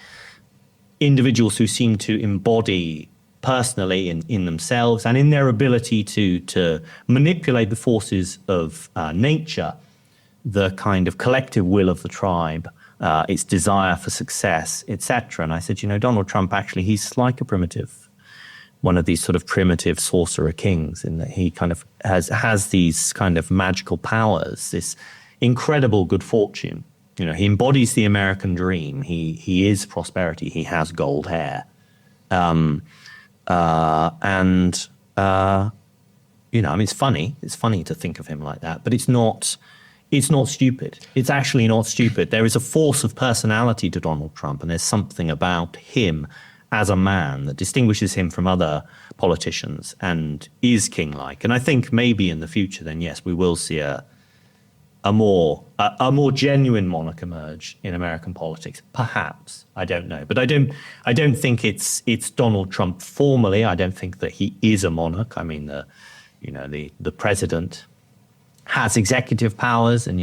Individuals who seem to embody personally in themselves and in their ability to manipulate the forces of nature, the kind of collective will of the tribe, its desire for success, etc. And I said, Donald Trump, actually, he's like a one of these sort of primitive sorcerer kings, in that he kind of has these kind of magical powers, this incredible good fortune. He embodies the American dream. He is prosperity. He has gold hair. I mean, it's funny. It's funny to think of him like that, but it's not stupid. It's actually not stupid. There is a force of personality to Donald Trump, and there's something about him as a man that distinguishes him from other politicians and is king-like. And I think maybe in the future, then yes, we will see a more genuine monarch emerge in American politics. Perhaps, I don't know, but I don't think it's Donald Trump formally. I don't think that he is a monarch. I mean, the president has executive powers, and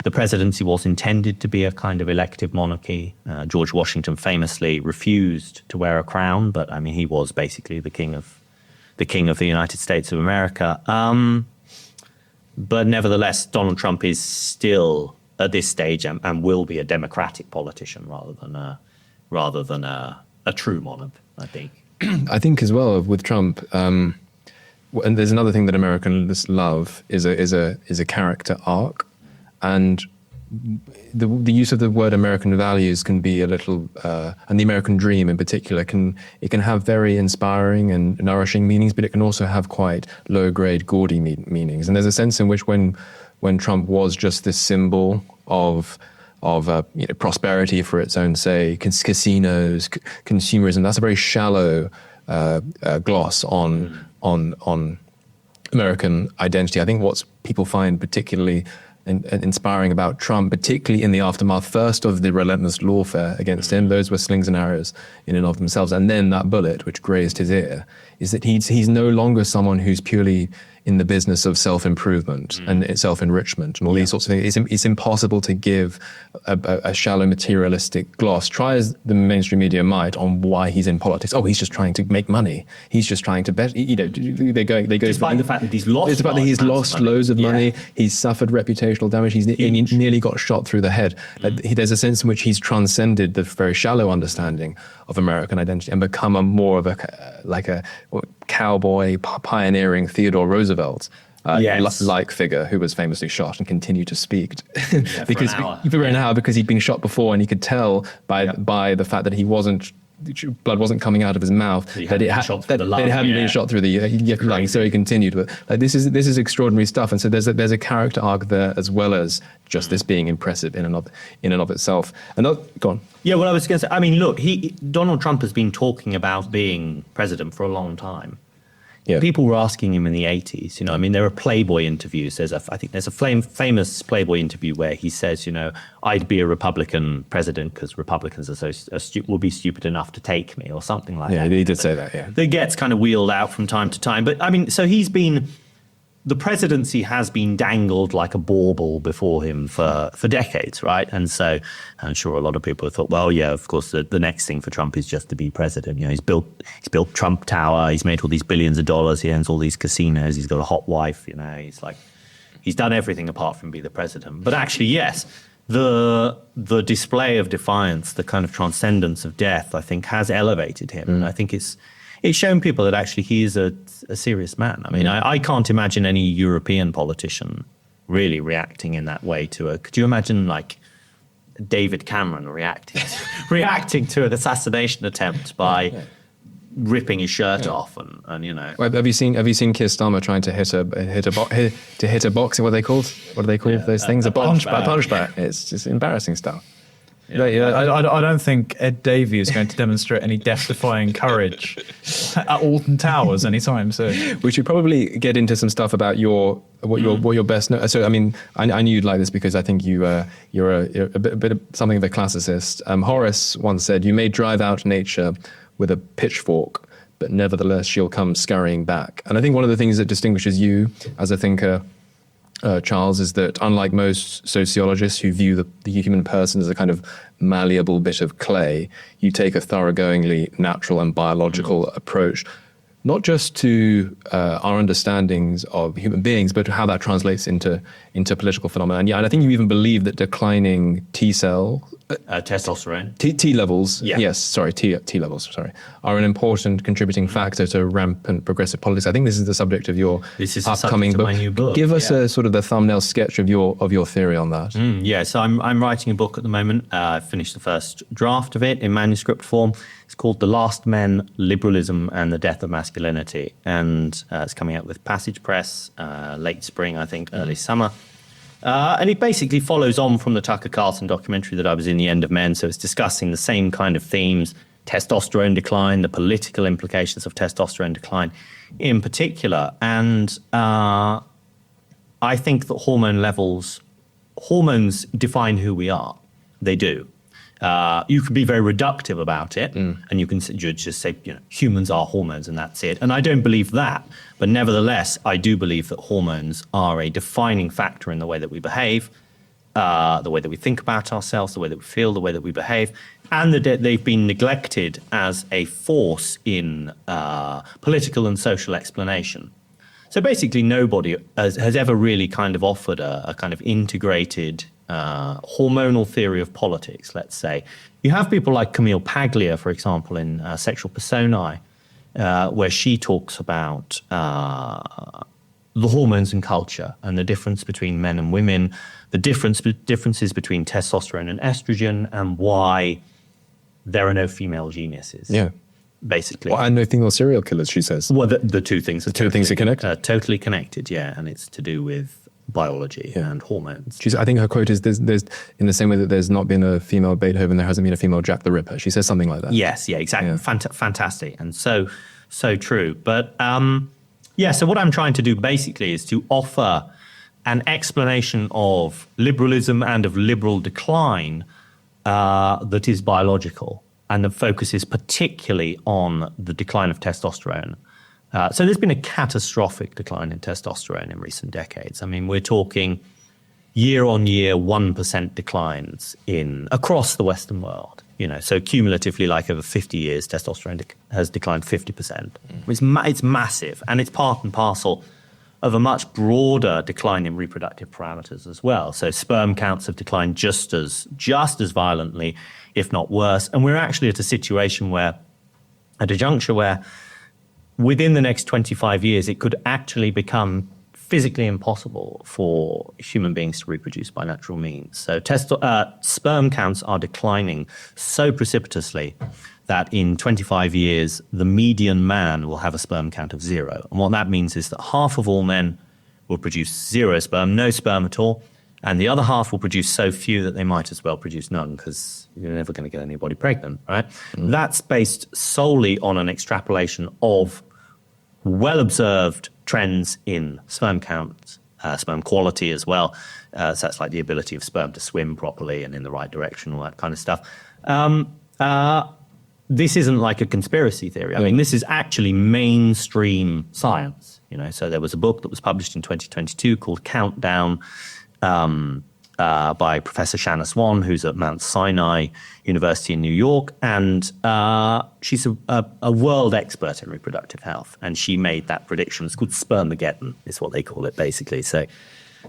the presidency was intended to be a kind of elective monarchy. George Washington famously refused to wear a crown, but I mean, he was basically the king of the United States of America. But nevertheless, Donald Trump is still at this stage and will be a democratic politician rather than a true monarch, I think. I think as well with Trump. And there's another thing that Americans love is a character arc, and the use of the word American values can be a little, and the American dream in particular can have very inspiring and nourishing meanings, but it can also have quite low-grade, gaudy meanings. And there's a sense in which when Trump was just this symbol of prosperity for its own sake, casinos, consumerism, that's a very shallow gloss on American identity. I think what people find particularly inspiring about Trump, particularly in the aftermath, first of the relentless lawfare against him, those were slings and arrows in and of themselves, and then that bullet which grazed his ear, is that he's no longer someone who's purely in the business of self-improvement and self-enrichment and all these sorts of things. It's impossible to give a shallow materialistic gloss, try as the mainstream media might, on why he's in politics. Oh, he's just trying to make money. He's just trying to bet. You know, they go. Despite the fact that he's lost. It's about that he's lost loads of money. He's suffered reputational damage. He nearly got shot through the head. There's a sense in which he's transcended the very shallow understanding of American identity and become a more of a cowboy pioneering Theodore Roosevelt like figure who was famously shot and continued to speak because for an hour because he'd been shot before, and he could tell by the fact that blood wasn't coming out of his mouth that it hadn't been shot through the lung. So he continued with this is extraordinary stuff. And so there's a character arc there as well as just this being impressive in and of itself. Go on. Yeah, well, I was going to say, I mean, look, Donald Trump has been talking about being president for a long time. Yeah. People were asking him in the 80s, you know, I mean, there are Playboy interviews. I think there's a famous Playboy interview where he says, you know, I'd be a Republican president because Republicans will be stupid enough to take me, or something like that. Yeah, he did say that, yeah. That gets kind of wheeled out from time to time. But I mean, so the presidency has been dangled like a bauble before him for decades, right? And so I'm sure a lot of people have thought, well, yeah, of course, the next thing for Trump is just to be president. You know, he's built Trump Tower, he's made all these billions of dollars, he owns all these casinos, he's got a hot wife, you know, he's done everything apart from be the president. But actually, yes, the display of defiance, the kind of transcendence of death, I think, has elevated him. And I think it's shown people that actually he is a serious man. I mean, I can't imagine any European politician really reacting in that way to could you imagine like David Cameron reacting to an assassination attempt by ripping his shirt off and you know. Well, have you seen Keir Starmer trying to hit a box? What do they call those things? A punch back. It's just embarrassing stuff. I don't think Ed Davey is going to demonstrate any death-defying courage at Alton Towers anytime soon. We should probably get into some stuff about what your best know. So I mean, I knew you'd like this because I think you're a bit of something of a classicist. Horace once said, "You may drive out nature with a pitchfork, but nevertheless she'll come scurrying back." And I think one of the things that distinguishes you as a thinker, Charles, is that unlike most sociologists who view the human person as a kind of malleable bit of clay, you take a thoroughgoingly natural and biological approach, not just to our understandings of human beings, but how that translates into political phenomena. And I think you even believe that declining T testosterone. T levels, yeah. yes, sorry, T levels, sorry, are an important contributing factor to rampant progressive politics. I think this is the subject of your upcoming book. My new book. Give us a sort of the thumbnail sketch of your theory on that. So I'm writing a book at the moment. I finished the first draft of it in manuscript form. It's called The Last Men, Liberalism and the Death of Masculinity. And it's coming out with Passage Press, late spring, I think, early summer. And it basically follows on from the Tucker Carlson documentary that I was in, The End of Men. So it's discussing the same kind of themes, testosterone decline, the political implications of testosterone decline in particular. And I think that hormones define who we are. They do. You can be very reductive about it, and you can just say, you know, humans are hormones and that's it. And I don't believe that. But nevertheless, I do believe that hormones are a defining factor in the way that we behave, the way that we think about ourselves, the way that we feel, the way that we behave, and that they've been neglected as a force in political and social explanation. So basically nobody has ever really kind of offered a kind of integrated hormonal theory of politics, let's say. You have people like Camille Paglia, for example, in Sexual Personae, where she talks about the hormones and culture and the difference between men and women, the differences between testosterone and estrogen, and why there are no female geniuses. Yeah. Basically. Well, and no female serial killers, she says. Well, the two things are connected. Totally connected, yeah, and it's to do with biology and hormones. I think her quote is, there's in the same way that there's not been a female Beethoven, there hasn't been a female Jack the Ripper. She says something like that. Yes, yeah, exactly. Yeah. Fantastic, and so true. But Yeah, so what I'm trying to do basically is to offer an explanation of liberalism and of liberal decline that is biological, and that focuses particularly on the decline of testosterone. So there's been a catastrophic decline in testosterone in recent decades. I mean, we're talking year-on-year 1% declines across the Western world. So cumulatively, like over 50 years, testosterone has declined 50%. It's massive, and it's part and parcel of a much broader decline in reproductive parameters as well. So sperm counts have declined just as violently, if not worse. And we're actually at a juncture where within the next 25 years, it could actually become physically impossible for human beings to reproduce by natural means. So sperm counts are declining so precipitously that in 25 years, the median man will have a sperm count of 0. And what that means is that half of all men will produce 0 sperm, no sperm at all, and the other half will produce so few that they might as well produce none, because you're never going to get anybody pregnant, right? That's based solely on an extrapolation of well-observed trends in sperm counts, sperm quality as well. So that's like the ability of sperm to swim properly and in the right direction, all that kind of stuff. This isn't like a conspiracy theory. I mean, this is actually mainstream science. So there was a book that was published in 2022 called Countdown by Professor Shanna Swan, who's at Mount Sinai University in New York. And she's a world expert in reproductive health. And she made that prediction. It's called Spermageddon, is what they call it, basically. So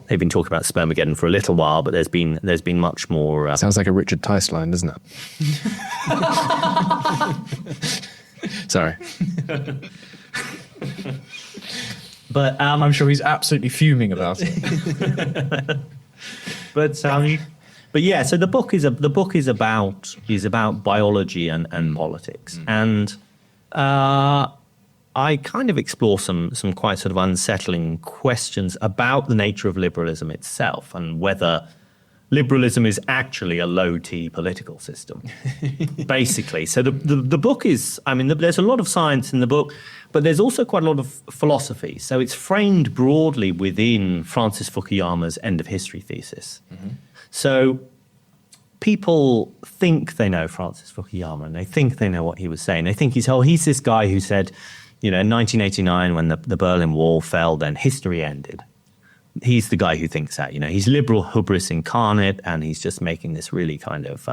they've been talking about Spermageddon for a little while, but there's been much more. Sounds like a Richard Tice line, doesn't it? Sorry. But I'm sure he's absolutely fuming about it. But yeah, so the book is about biology and politics, and I kind of explore some quite sort of unsettling questions about the nature of liberalism itself, and whether liberalism is actually a low-T political system, basically. So the book is, I mean, there's a lot of science in the book, but there's also quite a lot of philosophy. So it's framed broadly within Francis Fukuyama's end of history thesis. So people think they know Francis Fukuyama, and they think they know what he was saying. They think he's this guy who said, in 1989, when the Berlin Wall fell, then history ended. He's the guy who thinks that, he's liberal hubris incarnate, and he's just making this really kind of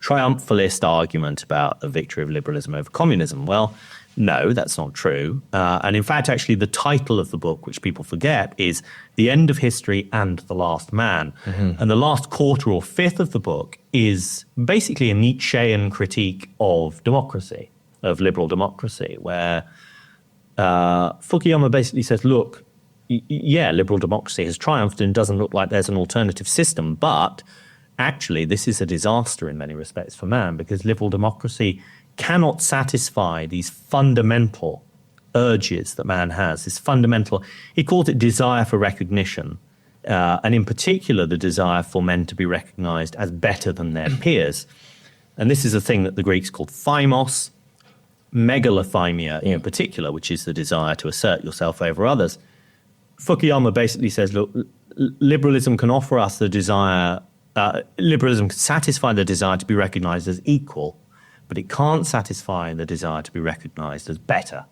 triumphalist argument about the victory of liberalism over communism. Well, no, that's not true. And in fact, actually, the title of the book, which people forget, is The End of History and the Last Man. And the last quarter or fifth of the book is basically a Nietzschean critique of democracy, of liberal democracy, where Fukuyama basically says, look, yeah, liberal democracy has triumphed and doesn't look like there's an alternative system, but actually this is a disaster in many respects for man, because liberal democracy cannot satisfy these fundamental urges that man has, this fundamental, he calls it desire for recognition, and in particular the desire for men to be recognized as better than their peers. And this is a thing that the Greeks called thymos, megalothymia in particular, which is the desire to assert yourself over others. Fukuyama basically says, look, liberalism can offer us the desire, liberalism can satisfy the desire to be recognized as equal, but it can't satisfy the desire to be recognized as better.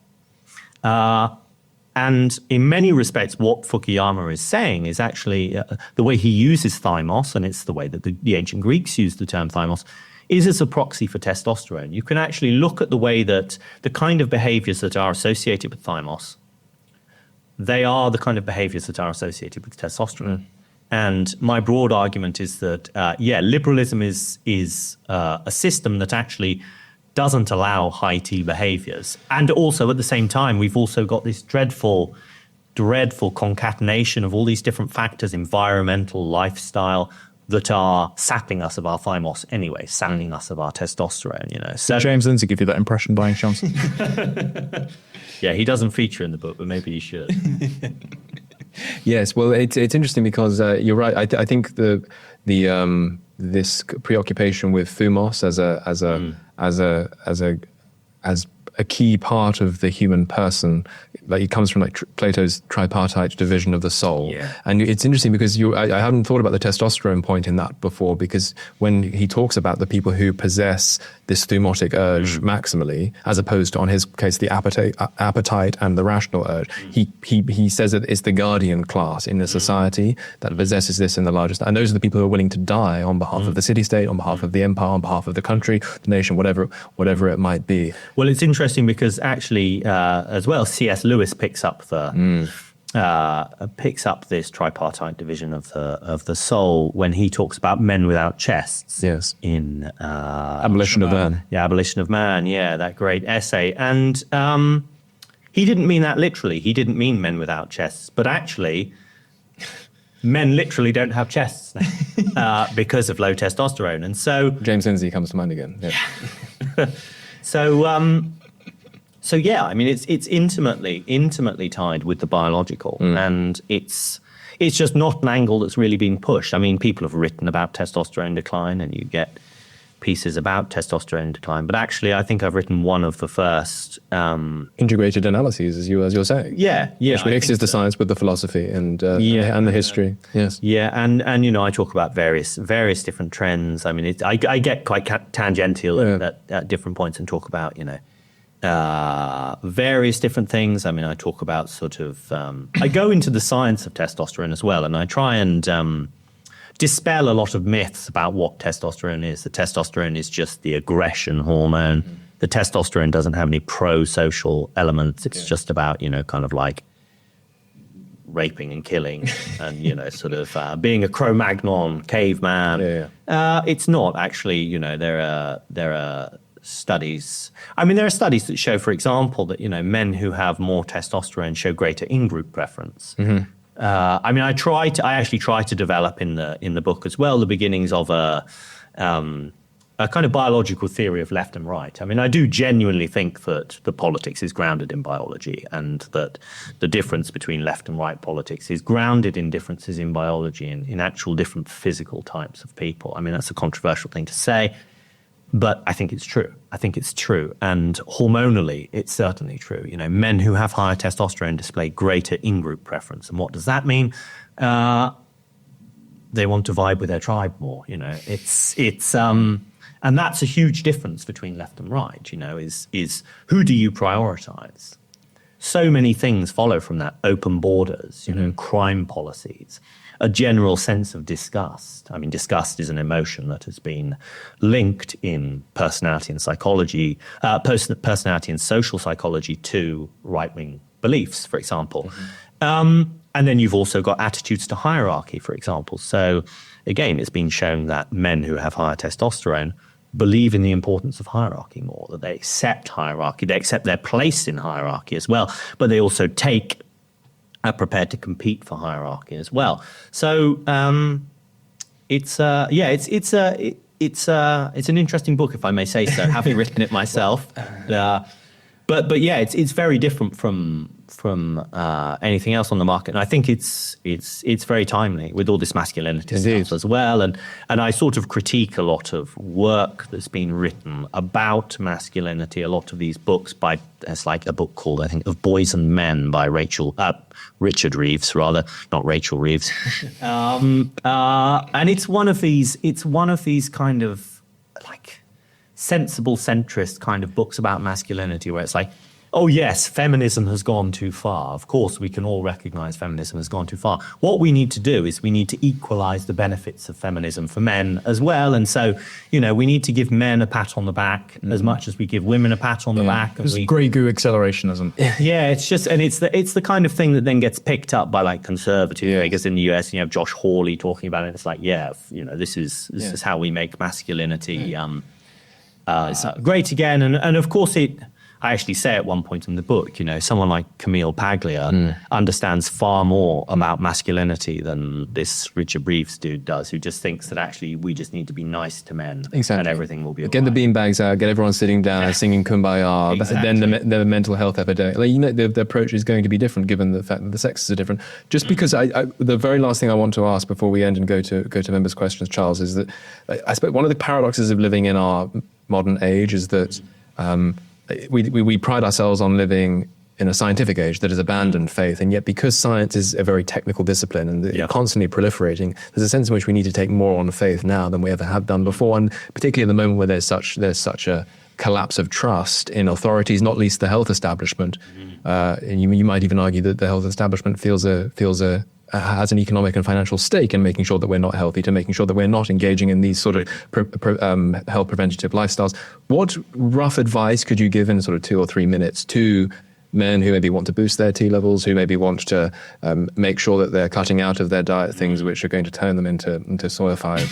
And in many respects, what Fukuyama is saying is actually the way he uses thymos, and it's the way that the ancient Greeks used the term thymos, is as a proxy for testosterone. You can actually look at the way that the kind of behaviors that are associated with thymos, they are the kind of behaviors that are associated with testosterone. And my broad argument is that, liberalism is a system that actually doesn't allow high T behaviors. And also at the same time, we've also got this dreadful concatenation of all these different factors, environmental, lifestyle, that are sapping us of our thymos anyway, sapping us of our testosterone, So Did James Lindsay give you that impression by any chance? Yeah, he doesn't feature in the book, but maybe he should. Yes, well, it's interesting because you're right. I think this preoccupation with thumos as a key part of the human person. Like it comes from like Plato's tripartite division of the soul. Yeah. And it's interesting because I haven't thought about the testosterone point in that before, because when he talks about the people who possess this thumotic urge maximally, as opposed to, on his case, the appetite and the rational urge, he says that it's the guardian class in the society that possesses this in the largest. And those are the people who are willing to die on behalf of the city-state, on behalf of the empire, on behalf of the country, the nation, whatever it might be. Well, it's interesting because actually, as well, C.S. Lewis picks up this tripartite division of the soul when he talks about men without chests. Yes. In Abolition of Man. Yeah, Abolition of Man. Yeah, that great essay. And he didn't mean that literally. He didn't mean men without chests, but actually, men literally don't have chests because of low testosterone. And so James Lindsay comes to mind again. Yeah. So yeah, I mean, it's intimately tied with the biological, and it's just not an angle that's really been pushed. I mean, people have written about testosterone decline, and you get pieces about testosterone decline. But actually, I think I've written one of the first integrated analyses, as you're saying. Yeah. Which mixes the science with the philosophy and the history. Yes. Yeah, and I talk about various different trends. I mean, I get quite tangential at different points and talk about various different things. I mean, I talk about sort of, I go into the science of testosterone as well, and I try and dispel a lot of myths about what testosterone is. The testosterone is just the aggression hormone. The testosterone doesn't have any pro-social elements. It's just about, kind of like raping and killing and, sort of being a Cro-Magnon caveman. It's not actually, there are studies. I mean, there are studies that show, for example, that men who have more testosterone show greater in-group preference. I mean, I actually try to develop in the book as well the beginnings of a kind of biological theory of left and right. I mean, I do genuinely think that the politics is grounded in biology, and that the difference between left and right politics is grounded in differences in biology and in actual different physical types of people. I mean, that's a controversial thing to say, but I think it's true. And hormonally, it's certainly true. Men who have higher testosterone display greater in-group preference. And what does that mean? They want to vibe with their tribe more. And that's a huge difference between left and right. Is who do you prioritize? So many things follow from that: open borders, crime policies, a general sense of disgust. I mean, disgust is an emotion that has been linked in personality and psychology, personality and social psychology to right-wing beliefs, for example. And then you've also got attitudes to hierarchy, for example. So again, it's been shown that men who have higher testosterone believe in the importance of hierarchy more, that they accept hierarchy, they accept their place in hierarchy as well, but they also are prepared to compete for hierarchy as well. So it's an interesting book, if I may say so, having written it myself. But yeah, it's very different from anything else on the market, and I think it's very timely with all this masculinity stuff as well. And I sort of critique a lot of work that's been written about masculinity. A lot of these books there's like a book called, I think, Of Boys and Men by Richard Reeves, rather, not Rachel Reeves. And it's one of these kind of like sensible centrist kind of books about masculinity, where it's like, oh yes, feminism has gone too far. Of course, we can all recognize feminism has gone too far. What we need to do is we need to equalize the benefits of feminism for men as well. And so, we need to give men a pat on the back as much as we give women a pat on the back. It's grey goo accelerationism. Yeah, it's just, and it's the kind of thing that then gets picked up by like conservative figures in the US. You have Josh Hawley talking about it. It's like, this is how we make masculinity great again. And of course I actually say at one point in the book, someone like Camille Paglia understands far more about masculinity than this Richard Reeves dude does, who just thinks that actually we just need to be nice to men and everything will be Get the beanbags out, get everyone sitting down, singing Kumbaya, then the mental health epidemic. The approach is going to be different given the fact that the sexes are different. Just because the very last thing I want to ask before we end and go to members' questions, Charles, is that I suppose one of the paradoxes of living in our modern age is that we pride ourselves on living in a scientific age that has abandoned faith, and yet because science is a very technical discipline and constantly proliferating, there's a sense in which we need to take more on faith now than we ever have done before, and particularly at the moment where there's such a collapse of trust in authorities, not least the health establishment. And you might even argue that the health establishment has an economic and financial stake in making sure that we're not healthy, to making sure that we're not engaging in these sort of health preventative lifestyles. What rough advice could you give in sort of 2 or 3 minutes to men who maybe want to boost their T levels, who maybe want to make sure that they're cutting out of their diet things which are going to turn them into soified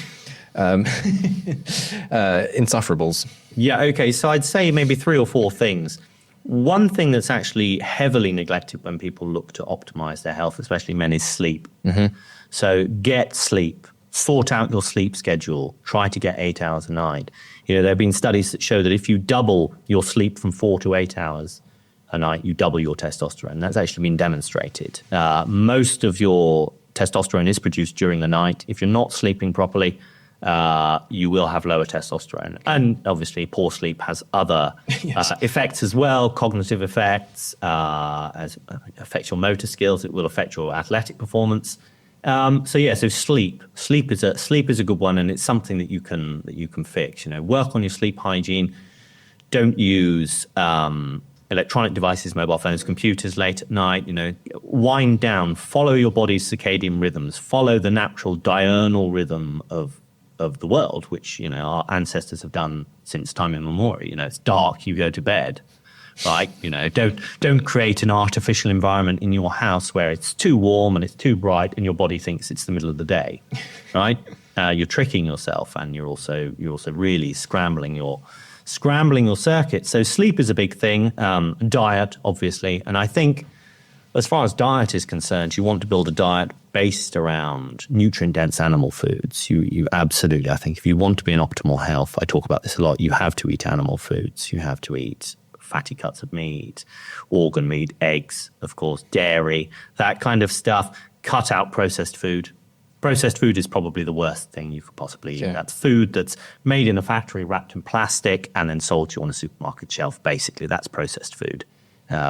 insufferable? Yeah, okay. So I'd say maybe 3 or 4 things. One thing that's actually heavily neglected when people look to optimize their health, especially men, is sleep. Mm-hmm. So get sleep. Sort out your sleep schedule. Try to get 8 hours a night. There have been studies that show that if you double your sleep from 4 to 8 hours a night, you double your testosterone. That's actually been demonstrated. Most of your testosterone is produced during the night. If you're not sleeping properly, you will have lower testosterone. And obviously, poor sleep has other effects as well, cognitive effects, as affects your motor skills. It will affect your athletic performance. So sleep. Sleep is a good one, and it's something that you can fix. Work on your sleep hygiene. Don't use electronic devices, mobile phones, computers late at night. Wind down. Follow your body's circadian rhythms. Follow the natural diurnal rhythm of the world, which our ancestors have done since time immemorial. It's dark, you go to bed. Right? Don't create an artificial environment in your house where it's too warm and it's too bright and your body thinks it's the middle of the day. Right? You're tricking yourself, and you're also really scrambling your circuit. So sleep is a big thing. Diet, obviously, and I think as far as diet is concerned, you want to build a diet based around nutrient-dense animal foods. You absolutely, I think, if you want to be in optimal health, I talk about this a lot, you have to eat animal foods. You have to eat fatty cuts of meat, organ meat, eggs, of course, dairy, that kind of stuff. Cut out processed food. Processed food is probably the worst thing you could possibly eat. Yeah. That's food that's made in a factory, wrapped in plastic, and then sold to you on a supermarket shelf. Basically, that's processed food.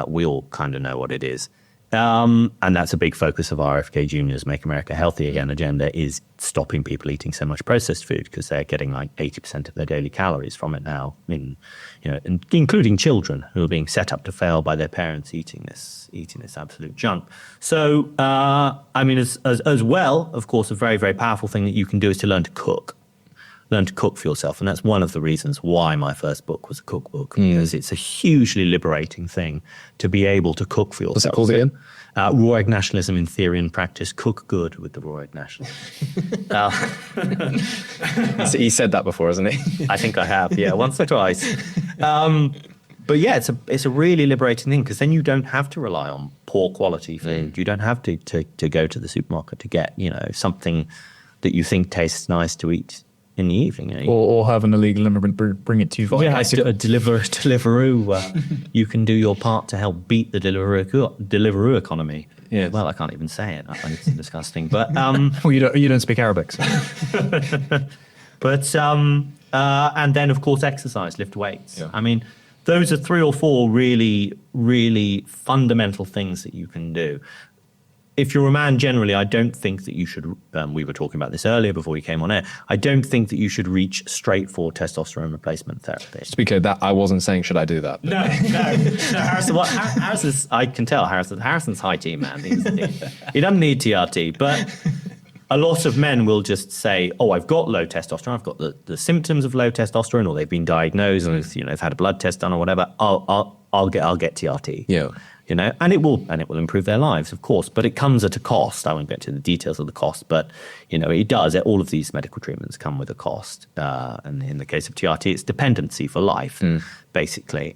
We all kind of know what it is. And that's a big focus of RFK Jr.'s Make America Healthy Again agenda, is stopping people eating so much processed food, because they're getting like 80% of their daily calories from it now, including children who are being set up to fail by their parents eating this absolute junk. So, as well, of course, a very, very powerful thing that you can do is to learn to cook. Learn to cook for yourself. And that's one of the reasons why my first book was a cookbook, because it's a hugely liberating thing to be able to cook for yourself. What's it called again? Raw Egg Nationalism in Theory and Practice. Cook good with the Raw Egg Nationalism. So he said that before, hasn't he? I think I have, once or twice. But yeah, it's a really liberating thing, because then you don't have to rely on poor quality food. You don't have to go to the supermarket to get something that you think tastes nice to eat in the evening. Or have an illegal immigrant bring it to you via a Deliveroo. You can do your part to help beat the Deliveroo economy. Yes. Well, I can't even say it. It's disgusting. But well, you don't speak Arabic. So. But and then of course exercise, lift weights. Yeah. Those are 3 or 4 really, really fundamental things that you can do. If you're a man generally, I don't think that you should, we were talking about this earlier before we came on air, I don't think that you should reach straight for testosterone replacement therapy. Just to be clear, that I wasn't saying should I do that. No, Harrison, Harrison's, I can tell Harrison's high T, man. He doesn't need TRT, but a lot of men will just say, oh, I've got low testosterone, I've got the symptoms of low testosterone, or they've been diagnosed, and they've had a blood test done or whatever, I'll get TRT. Yeah. And it will improve their lives, of course, but it comes at a cost. I won't get to the details of the cost, but it does. All of these medical treatments come with a cost, and in the case of TRT, it's dependency for life, basically.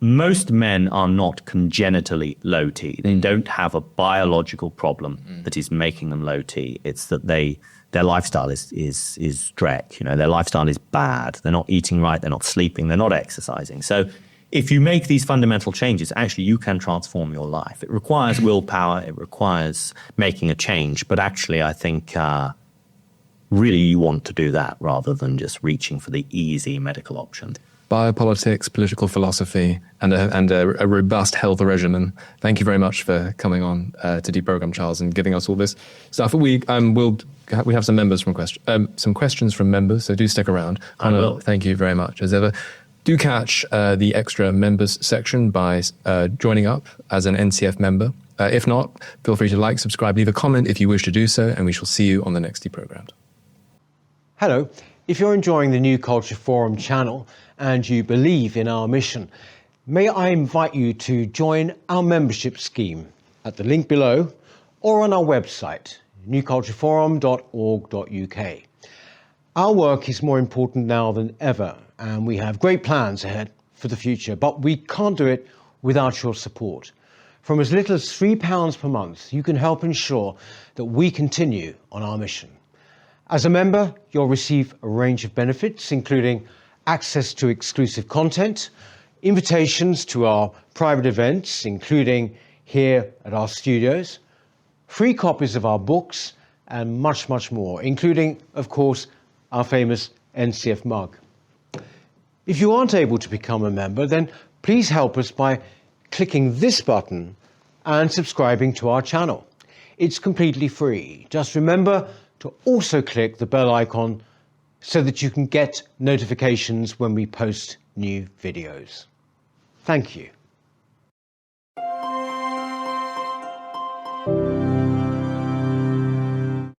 Most men are not congenitally low T. They don't have a biological problem that is making them low T. It's that their lifestyle is dreck. Their lifestyle is bad. They're not eating right. They're not sleeping. They're not exercising. So if you make these fundamental changes, actually you can transform your life. It requires willpower. It requires making a change. But actually, I think really you want to do that rather than just reaching for the easy medical option. biopolitics, political philosophy, and a robust health regimen. Thank you very much for coming on to Deprogram, Charles, and giving us all this stuff. We have some members some questions from members, so do stick around. I will. Thank you very much as ever. Do catch the extra members section by joining up as an NCF member. If not, feel free to like, subscribe, leave a comment if you wish to do so, and we shall see you on the next Deprogrammed. Hello. If you're enjoying the New Culture Forum channel and you believe in our mission, may I invite you to join our membership scheme at the link below or on our website, newcultureforum.org.uk. Our work is more important now than ever, and we have great plans ahead for the future, but we can't do it without your support. From as little as £3 per month, you can help ensure that we continue on our mission. As a member, you'll receive a range of benefits, including access to exclusive content, invitations to our private events, including here at our studios, free copies of our books, and much, much more, including, of course, our famous NCF mug. If you aren't able to become a member, then please help us by clicking this button and subscribing to our channel. It's completely free. Just remember to also click the bell icon so that you can get notifications when we post new videos. Thank you.